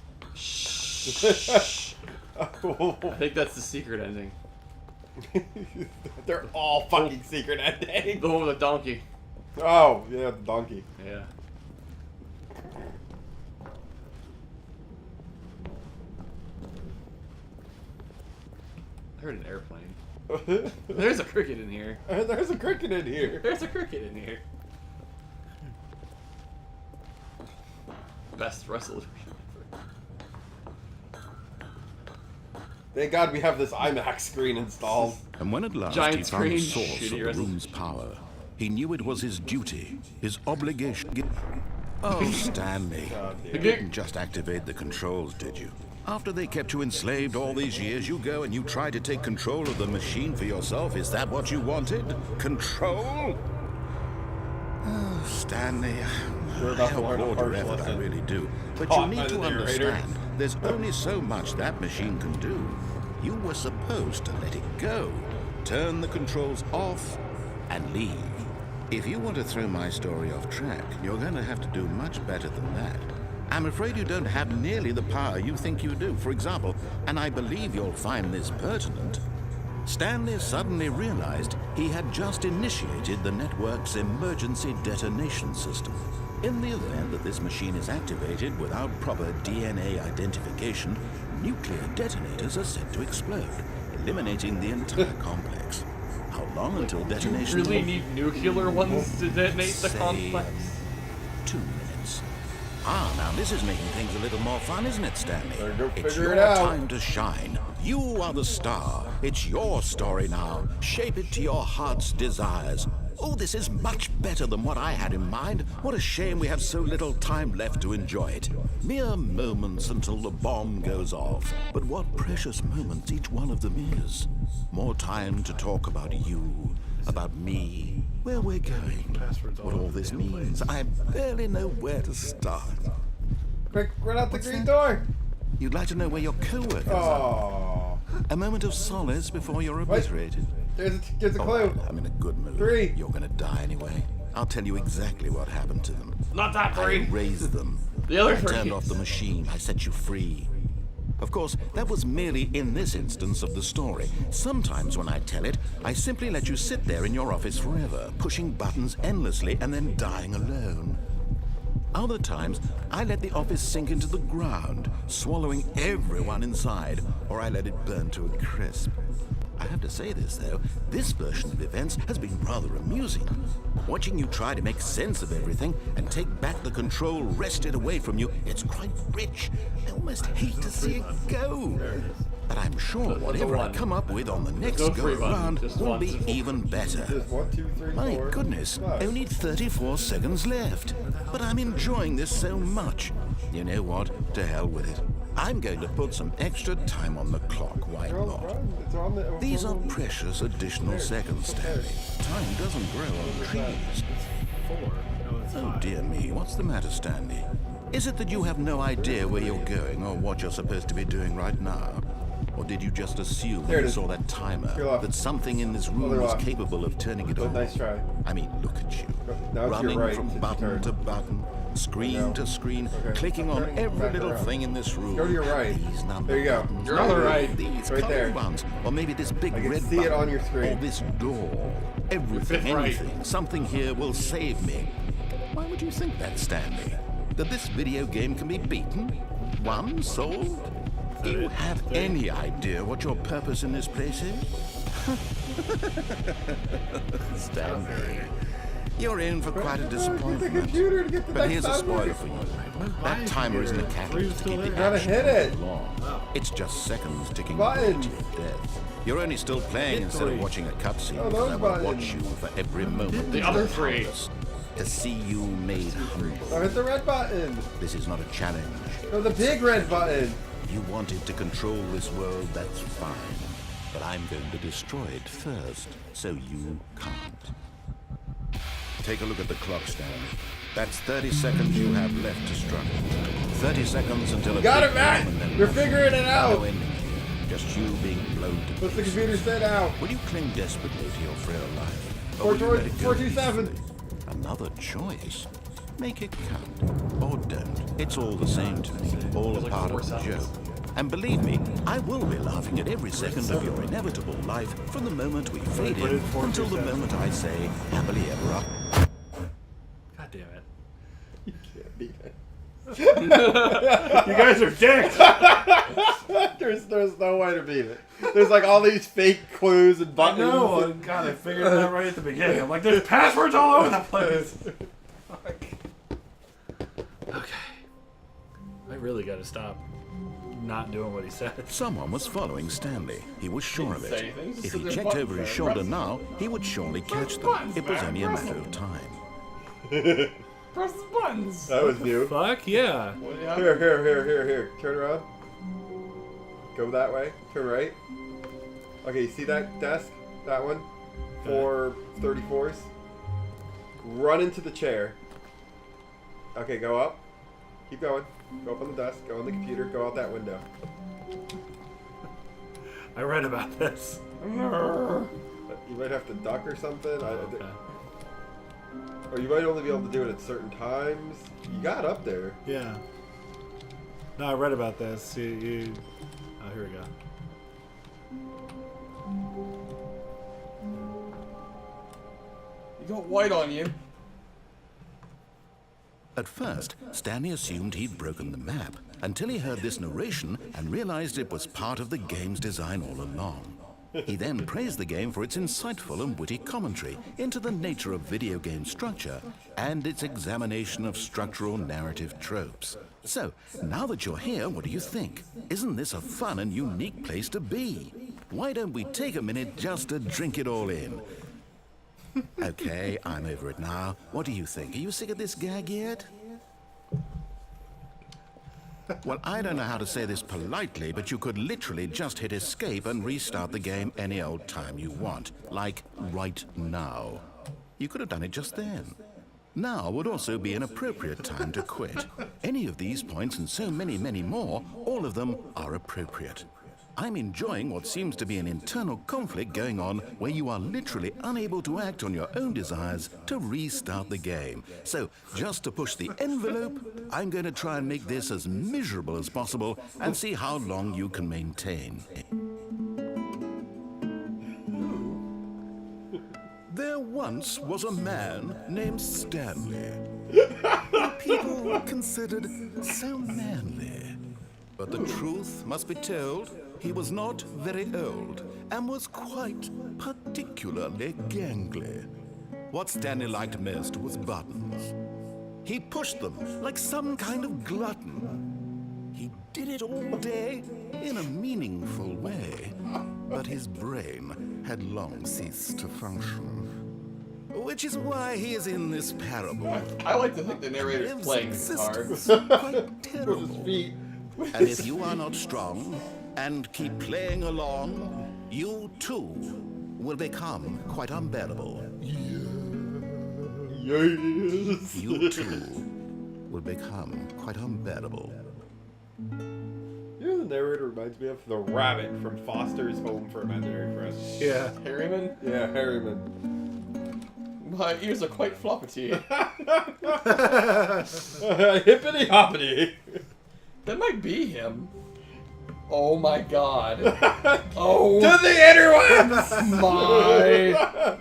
I think that's the secret ending. They're all fucking secret endings. The one with the donkey. Oh, yeah, the donkey. Yeah. heard an airplane. There's a cricket in here. There's a cricket in here. There's a cricket in here. Best resolution ever. Thank God we have this IMAX screen installed. And when at last Giant he found screen, the source shitty of the resolution. room's power, he knew it was his duty, his obligation. Oh, Stanley, you didn't just activate the controls, did you? After they kept you enslaved all these years, you go and you try to take control of the machine for yourself. Is that what you wanted? Control? Oh, Stanley, We're I about to learn a applaud harsh your effort, I lesson. really do. But Taught you by need the to narrator. understand, there's only so much that machine can do. You were supposed to let it go, turn the controls off, and leave. If you want to throw my story off track, you're going to have to do much better than that. I'm afraid you don't have nearly the power you think you do. For example, and I believe you'll find this pertinent, Stanley suddenly realized he had just initiated the network's emergency detonation system. In the event that this machine is activated without proper DNA identification, nuclear detonators are set to explode, eliminating the entire complex. How long until detonation? You really need nuclear ones to detonate the Say complex? 2 minutes. Ah, now this is making things a little more fun, isn't it, Stanley? Better go It's figure your it out. time to shine. You are the star. It's your story now. Shape it to your heart's desires. Oh, this is much better than what I had in mind. What a shame we have so little time left to enjoy it. Mere moments until the bomb goes off. But what precious moments each one of them is. More time to talk about you, about me, where we're going, what all this means. I barely know where to start. Quick, run out the What's green that? door. You'd like to know where your co-workers are? Oh, A moment of solace before you're obliterated. there's a clue. I'm in a good mood. 3. You're gonna die anyway. I'll tell you exactly what happened to them. Not that I three. raised them. The other I turned three. off the machine. I set you free. Of course, that was merely in this instance of the story. Sometimes when I tell it, I simply let you sit there in your office forever, pushing buttons endlessly and then dying alone. Other times, I let the office sink into the ground, swallowing everyone inside, or I let it burn to a crisp. I have to say this, though, this version of events has been rather amusing. Watching you try to make sense of everything and take back the control wrested away from you, it's quite rich. I almost hate to see it go. But I'm sure whatever I come up with on the next no free button, go-around just will one. be even better. There's 1, 2, 3, 4. My goodness, 5. only 34 seconds left. But I'm enjoying this so much. You know what? To hell with it. I'm going to put some extra time on the clock, why not? It's on the, These are precious additional seconds, Stanley. Time doesn't grow on trees. 4. No, it's Oh 5. dear me, what's the matter, Stanley? Is it that you have no idea where you're going or what you're supposed to be doing right now? Or did you just assume There when it you is. saw that timer Your left. that something in this room Other was left. capable of turning it on? Nice try. I mean, look at you. Now it's your Running right, from it's your button turn. to button, screen No. to screen, Okay. clicking on Turning every back little around. thing in this room. Go to your right. These number There you go. buttons. You're on the right. These Right colored there. ones. Or maybe this big I can red see button. it on your screen. Or this door. Everything, Fifth right. anything. Something here will save me. Why would you think that, Stanley? That this video game can be beaten? Won? Solved? Do you have any idea what your purpose in this place is? Stanley, you're in for quite a Get the disappointment. computer to get the But next here's a time spoiler working. for you. Why That is timer isn't a here? catalyst to Three's keep the still there. action Gotta hit it. moving along. Oh. It's just seconds ticking Buttons. away to your death. You're only still playing Hit instead of 3. watching a cutscene Oh, because those I will watch buttons. you for every moment. The that other you're 3. powerless. To see you made humble. Oh, hit the red button. This is not a challenge. No, the big red button. You wanted to control this world, that's fine. But I'm going to destroy it first, so you can't. Take a look at the clock, Stanley. That's 30 seconds you have left to struggle. 30 seconds until a Got big it, Matt. bomb and then You're nothing. figuring it out. No ending here. Just you being blown to What's the pieces. computer said out? Will you cling desperately to your frail life? Or Four will you two- let it go 427. peacefully? Another choice. Make it count. Or don't. It's all the same to me. All a like part 4 of the sounds. joke. And believe me, I will be laughing at every second of your inevitable life from the moment we fade put in it 4 until the 2 7. moment I say, happily ever after. God damn it. Can't beat it. You guys are dicks! There's no way to beat it. There's like all these fake clues and I buttons. know. God, I figured it out right at the beginning. I'm like, there's passwords all over the place. Fuck. Okay. I really got to stop not doing what he said. Someone was following Stanley. He was sure of Didn't say it. anything, just If said he there's checked buttons over his there. shoulder Press now, he would surely catch them. buttons, It was man. only a Press matter them. of time. Press the buttons. That was new. Fuck yeah. What do you have? Here. Turn around. Go that way. Turn right. Okay, you see that desk? That one? 434s. Run into the chair. Okay, go up. Keep going. Go up on the desk. Go on the computer. Go out that window. I read about this. You might have to duck or something. Okay. Or you might only be able to do it at certain times. You got up there. Yeah. No, I read about this. Oh, here we go. You got white on you. At first, Stanley assumed he'd broken the map until he heard this narration and realized it was part of the game's design all along. He then praised the game for its insightful and witty commentary into the nature of video game structure and its examination of structural narrative tropes. So, now that you're here, what do you think? Isn't this a fun and unique place to be? Why don't we take a minute just to drink it all in? Okay, I'm over it now. What do you think? Are you sick of this gag yet? Well, I don't know how to say this politely, but you could literally just hit escape and restart the game any old time you want. Like right now. You could have done it just then. Now would also be an appropriate time to quit. Any of these points and so many, many more, all of them are appropriate. I'm enjoying what seems to be an internal conflict going on where you are literally unable to act on your own desires to restart the game. So, just to push the envelope, I'm going to try and make this as miserable as possible and see how long you can maintain. There once was a man named Stanley, who people considered so manly. But the truth must be told, he was not very old and was quite particularly gangly. What Stanley liked most was buttons. He pushed them like some kind of glutton. He did it all day in a meaningful way, but his brain had long ceased to function. Which is why he is in this parable. I like to think the narrator's Lives playing guitar. existence quite terrible. Feet. And if you are not strong and keep playing along, you too will become quite unbearable. Yes. You too will become quite unbearable. You know, the narrator reminds me of the rabbit from Foster's Home for Imaginary Friends. Yeah. Harryman? Yeah, Harryman. My ears are quite floppity. Hippity hoppity. That might be him. Oh my god. Oh To the interwebs! my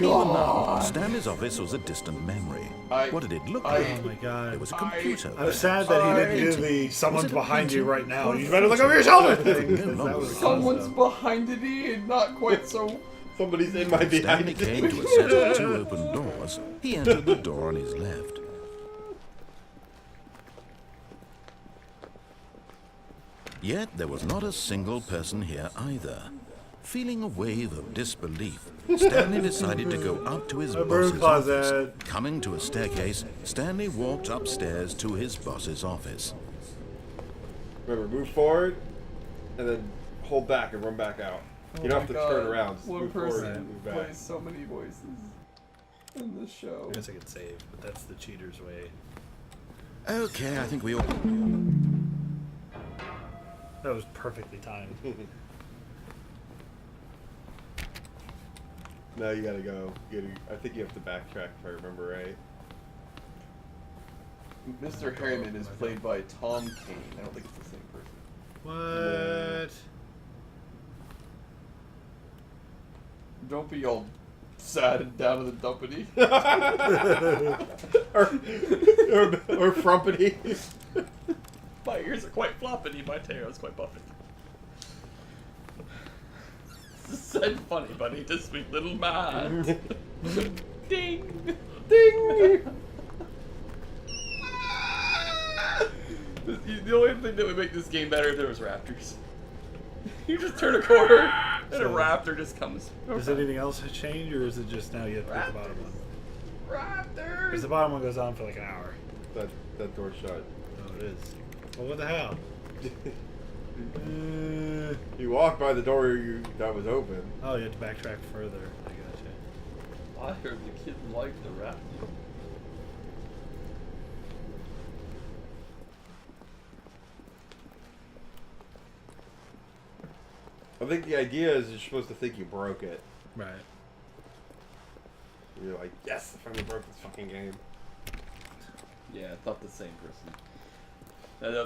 god. Stanley's office was a distant memory. What did it look I- like? Oh my god. It was a computer. I'm sad that he didn't do the someone's behind you right now. You better look over your It shoulder was thing. no longer That was a Someone's behind it and not quite so. Somebody's in my behind. Stanley came to a set of two open doors. He entered the door on his left. Yet there was not a single person here either. Feeling a wave of disbelief, Stanley decided to go up to his boss's office. Coming to a staircase, Stanley walked upstairs to his boss's office. Remember, move forward, and then hold back and run back out. You don't have to turn around. Just One move forward person and move back. plays so many voices in this show. I guess I could save, but that's the cheater's way. Okay, I think we all... That was perfectly timed. Now you gotta go. I think you have to backtrack if I remember right. Mr. Harriman is played by Tom Kane. I don't think it's the same person. What? Don't be all sad and down in the dumpity. or frumpity. My ears are quite floppity. My tail is quite buffy. Said funny, buddy, to sweet little man. Ding! Ding! The only thing that would make this game better if there was raptors. You just turn a corner and a raptor just comes. Does anything else change, or is it just now you have to pick the bottom one? Raptors! Because the bottom one goes on for like an hour. That door's shut. Oh, it is. Well, what the hell? You walked by the door that was open. Oh, you have to backtrack further. I gotcha. I heard the kid liked the raptor. I think the idea is you're supposed to think you broke it. Right. You're like, yes, I finally broke this fucking game. Yeah, I thought the same person.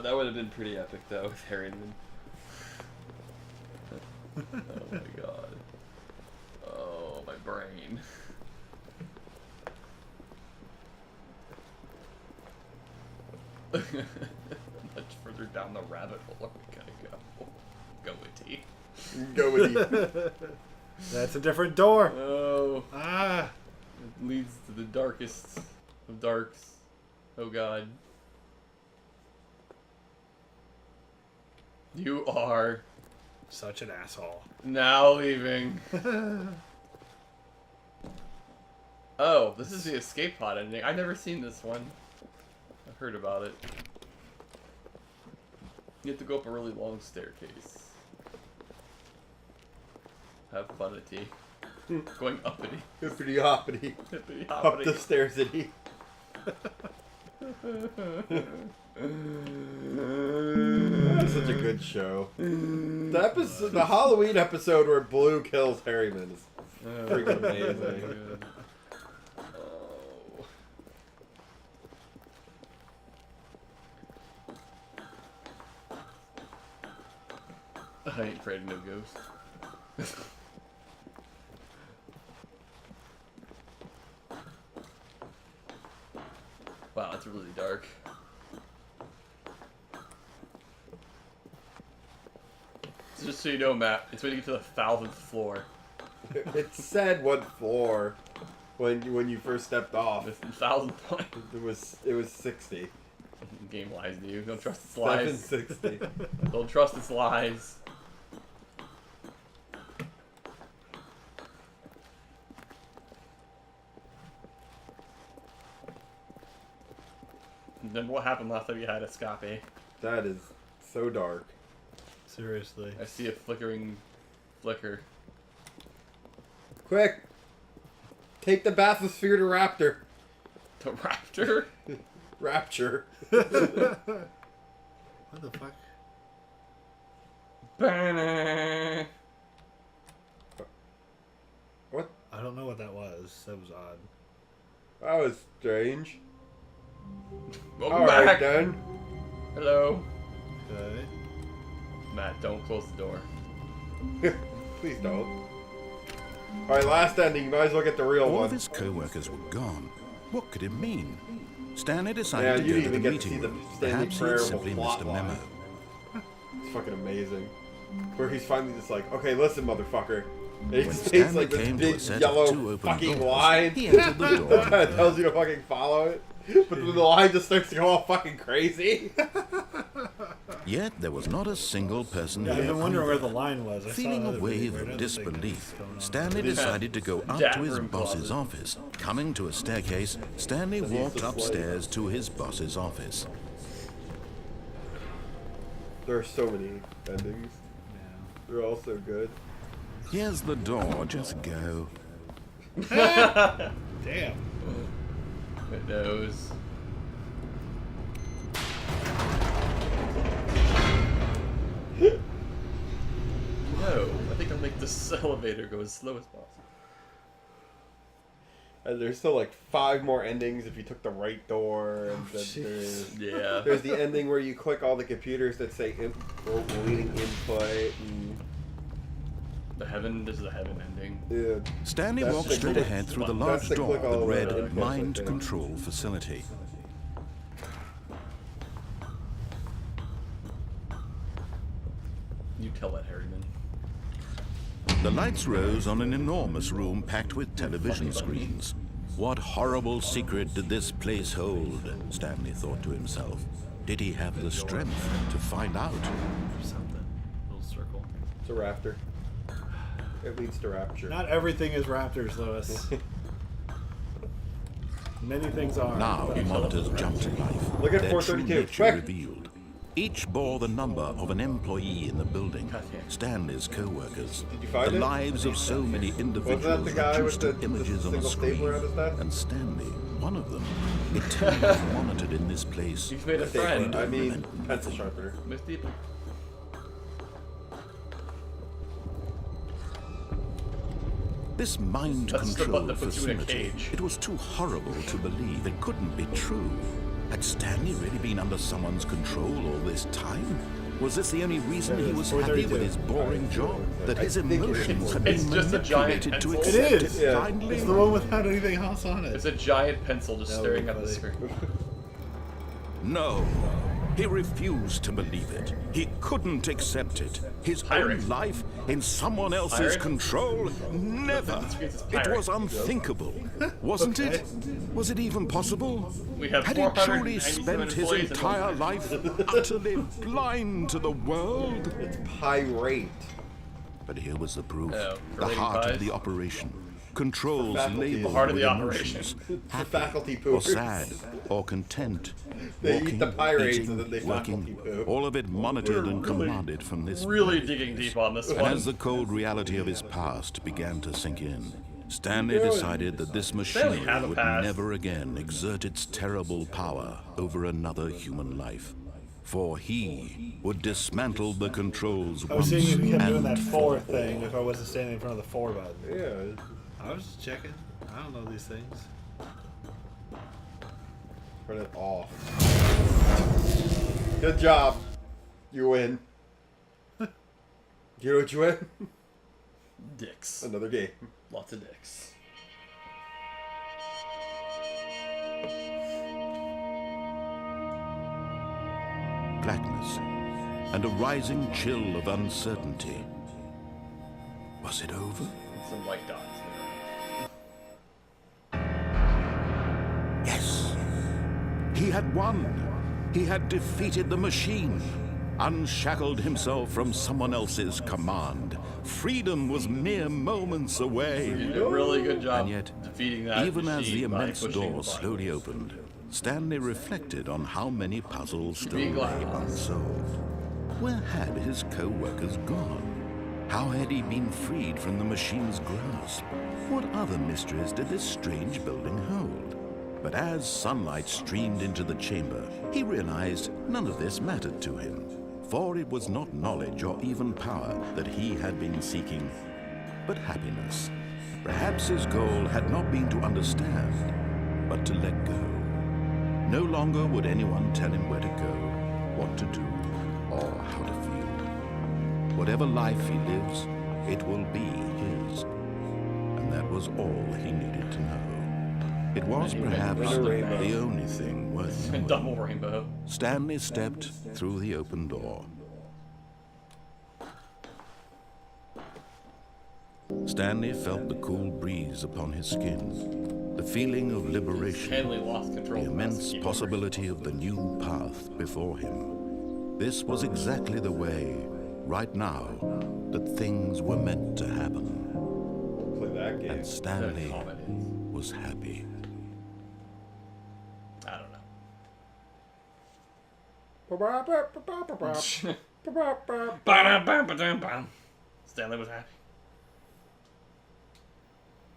That would have been pretty epic, though, with Harriman. Oh my god. Oh, my brain. Much further down the rabbit hole are we gonna go? Go with T. Go with you. That's a different door. Oh. Ah. It leads to the darkest of darks. Oh god. You are Such an asshole. now leaving. Oh, this is the escape pod ending. I've never seen this one. I've heard about it. You have to go up a really long staircase. Have fun at T. Going uppity. Hippity hoppity. Hippity Up hoppity. the stairs at he. That's such a good show. The Halloween episode where Blue kills Harriman is freaking amazing. Oh. I ain't afraid of no ghosts. Wow, it's really dark. Just so you know, Matt, it's when you get to the 1000th floor. It said what floor when you first stepped off. The 1000th point. It was 60. Game lies to you. Don't trust its lies. 760. Don't trust its lies. And then what happened last time you had escape? That is so dark. Seriously. I see a flickering flicker. Quick! Take the bathysphere to Raptor. The raptor? Rapture. What the fuck? Banner. What? I don't know what that was. That was odd. That was strange. Welcome Alright back. then. Hello. Okay. Matt, don't close the door. Please don't. Alright, last ending. You might as well get the real All one. of his co-workers were gone. What could it mean? Stanley Yeah, decided you to didn't go to even the get to see meeting the room. Stanley Perhaps he Parable simply missed plot a memo. line. It's fucking amazing. Where he's finally just like, okay, listen, motherfucker. And he When just takes Stanley like this came to a big set of yellow 2 open fucking doors, line he entered the door. that kind of tells you to fucking follow it. But then the line just starts to go all fucking crazy. Yet there was not a single person Yeah, I've here. been wondering where either. the line was. I Feeling saw a that wave video, of but I didn't think disbelief, that's going on. Stanley decided to go up That to his room boss's closet. office. Coming to a staircase, Stanley walked just like- upstairs to his boss's office. There are so many endings. They're all so good. Here's the door, just go. Damn. It knows. No, I think I'll make this elevator go as slow as possible. And there's still like 5 more endings if you took the right door. And Yeah. there's the ending where you click all the computers that say leading input. And, This is the heaven ending. yeah. Stanley That's walked the straight click- ahead through the that's large the door click all that the way read to input, Mind I think. Control Facility. You tell that, Harriman. The lights rose on an enormous room packed with television screens. What horrible secret did this place hold? Stanley thought to himself. Did he have the strength to find out? Something. Little circle. It's a raptor. It leads to rapture. Not everything is raptors, Lewis. Many things are. Now he monitors jump to life. Look at Their 432. true nature Quick. revealed. Each bore the number of an employee in the building. Okay. Stanley's co-workers. Did you find The it? lives of so many individuals the guy reduced with to the images on a single screen. stapler on his desk? And Stanley, one of them, eternally monitored in this place. He's made a friend. I mean, pencil sharpener. Miss Deep. This mind That's the control button that puts you in a facility, cage. it was too horrible to believe. It couldn't be true. Had Stanley really been under someone's control all this time? Was this the only reason he was happy with his boring job? That his emotions had It's been just a giant manipulated to pencil. accept It it is. Yeah. blindly? It's the one without anything else on it. It's a giant pencil just That staring would at be the funny. screen. No. He refused to believe it. He couldn't accept it. His Pirate. own life in someone else's Pirate? control? Never. It's It pirate. was unthinkable. Wasn't Okay. it? Was it even possible? We have Had he truly 497 spent his employees in entire one life utterly blind to the world? It's pirate. But here was the proof. Oh, The rating heart pies? of the operation. Controls faculty. labeled The heart of with the emotions. The faculty Or poopers. sad, or content. They Walking, eat the pirates eating, and then they working, faculty poop. all of it monitored and We're really- commanded from this Really very digging place. deep on this And one. as the cold reality of his past began to sink in, Stanley decided that this machinery had a would past. never again exert its terrible power over another human life. For he would dismantle the controls I was once seeing if he kept doing and that for four all. thing if I wasn't standing in front of the 4 button. Yeah. I was just checking. I don't know these things. Turn it off. Good job. You win. You know what you win? Dicks. Another game. Lots of dicks. Blackness and a rising chill of uncertainty. Was it over? Some white dots Yes. He had won. He had defeated the machine, unshackled himself from someone else's command. Freedom was mere moments away. there. You did a really good job And yet, defeating that even as the machine by immense pushing door the slowly buttons. opened, Stanley reflected on how many puzzles still Being lay glass. unsolved. Where had his co-workers gone? How had he been freed from the machine's grasp? What other mysteries did this strange building hold? But as sunlight streamed into the chamber, he realized none of this mattered to him. For it was not knowledge or even power that he had been seeking, but happiness. Perhaps his goal had not been to understand, but to let go. No longer would anyone tell him where to go, what to do, or how to feel. Whatever life he lives, it will be his. And that was all he needed to know. It was perhaps rainbow. the only thing worth knowing. Double rainbow. Stanley stepped through the open door. Stanley felt the cool breeze upon his skin, the feeling of liberation, Stanley lost control. the of immense housekeeping. possibility of the new path before him. This was exactly the way, right now, that things were meant to happen. Play that game. And Stanley That's all it is. was happy. I don't know. Ba-dum-bum-ba-dum-bum. Stanley was happy.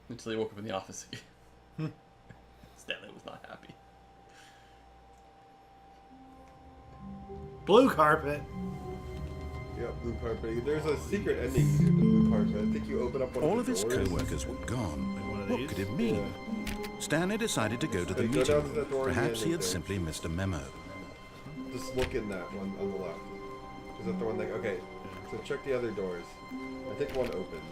Until he woke up in the office again. Stanley was not happy. Blue carpet. Yeah, blue carpet. There's a secret ending to the blue carpet. I think you open up one All of of his doors. co-workers were gone. Like one of What these? could it mean? Stanley decided to go to the Hey, go meeting down to that room. door in the Perhaps he ending had there. simply missed a memo. Just look in that one on the left. Is that the one that... Okay, so check the other doors. I think one opens.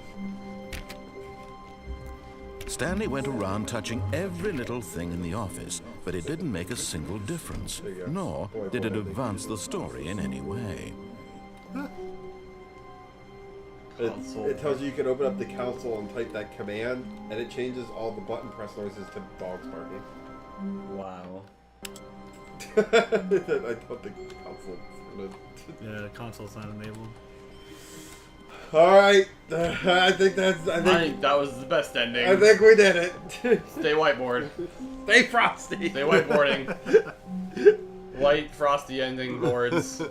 Stanley went around touching every little thing in the office, but it didn't make a single difference, There you go. nor Boy, did boy, it I think advance the story in any way. Console. It tells you can open up the console and type that command, and it changes all the button press noises to dogs barking. Wow. I don't think console. Yeah, the console's not enabled. All right, I think that was the best ending. I think we did it. Stay whiteboard. Stay frosty. Stay whiteboarding. White frosty ending boards.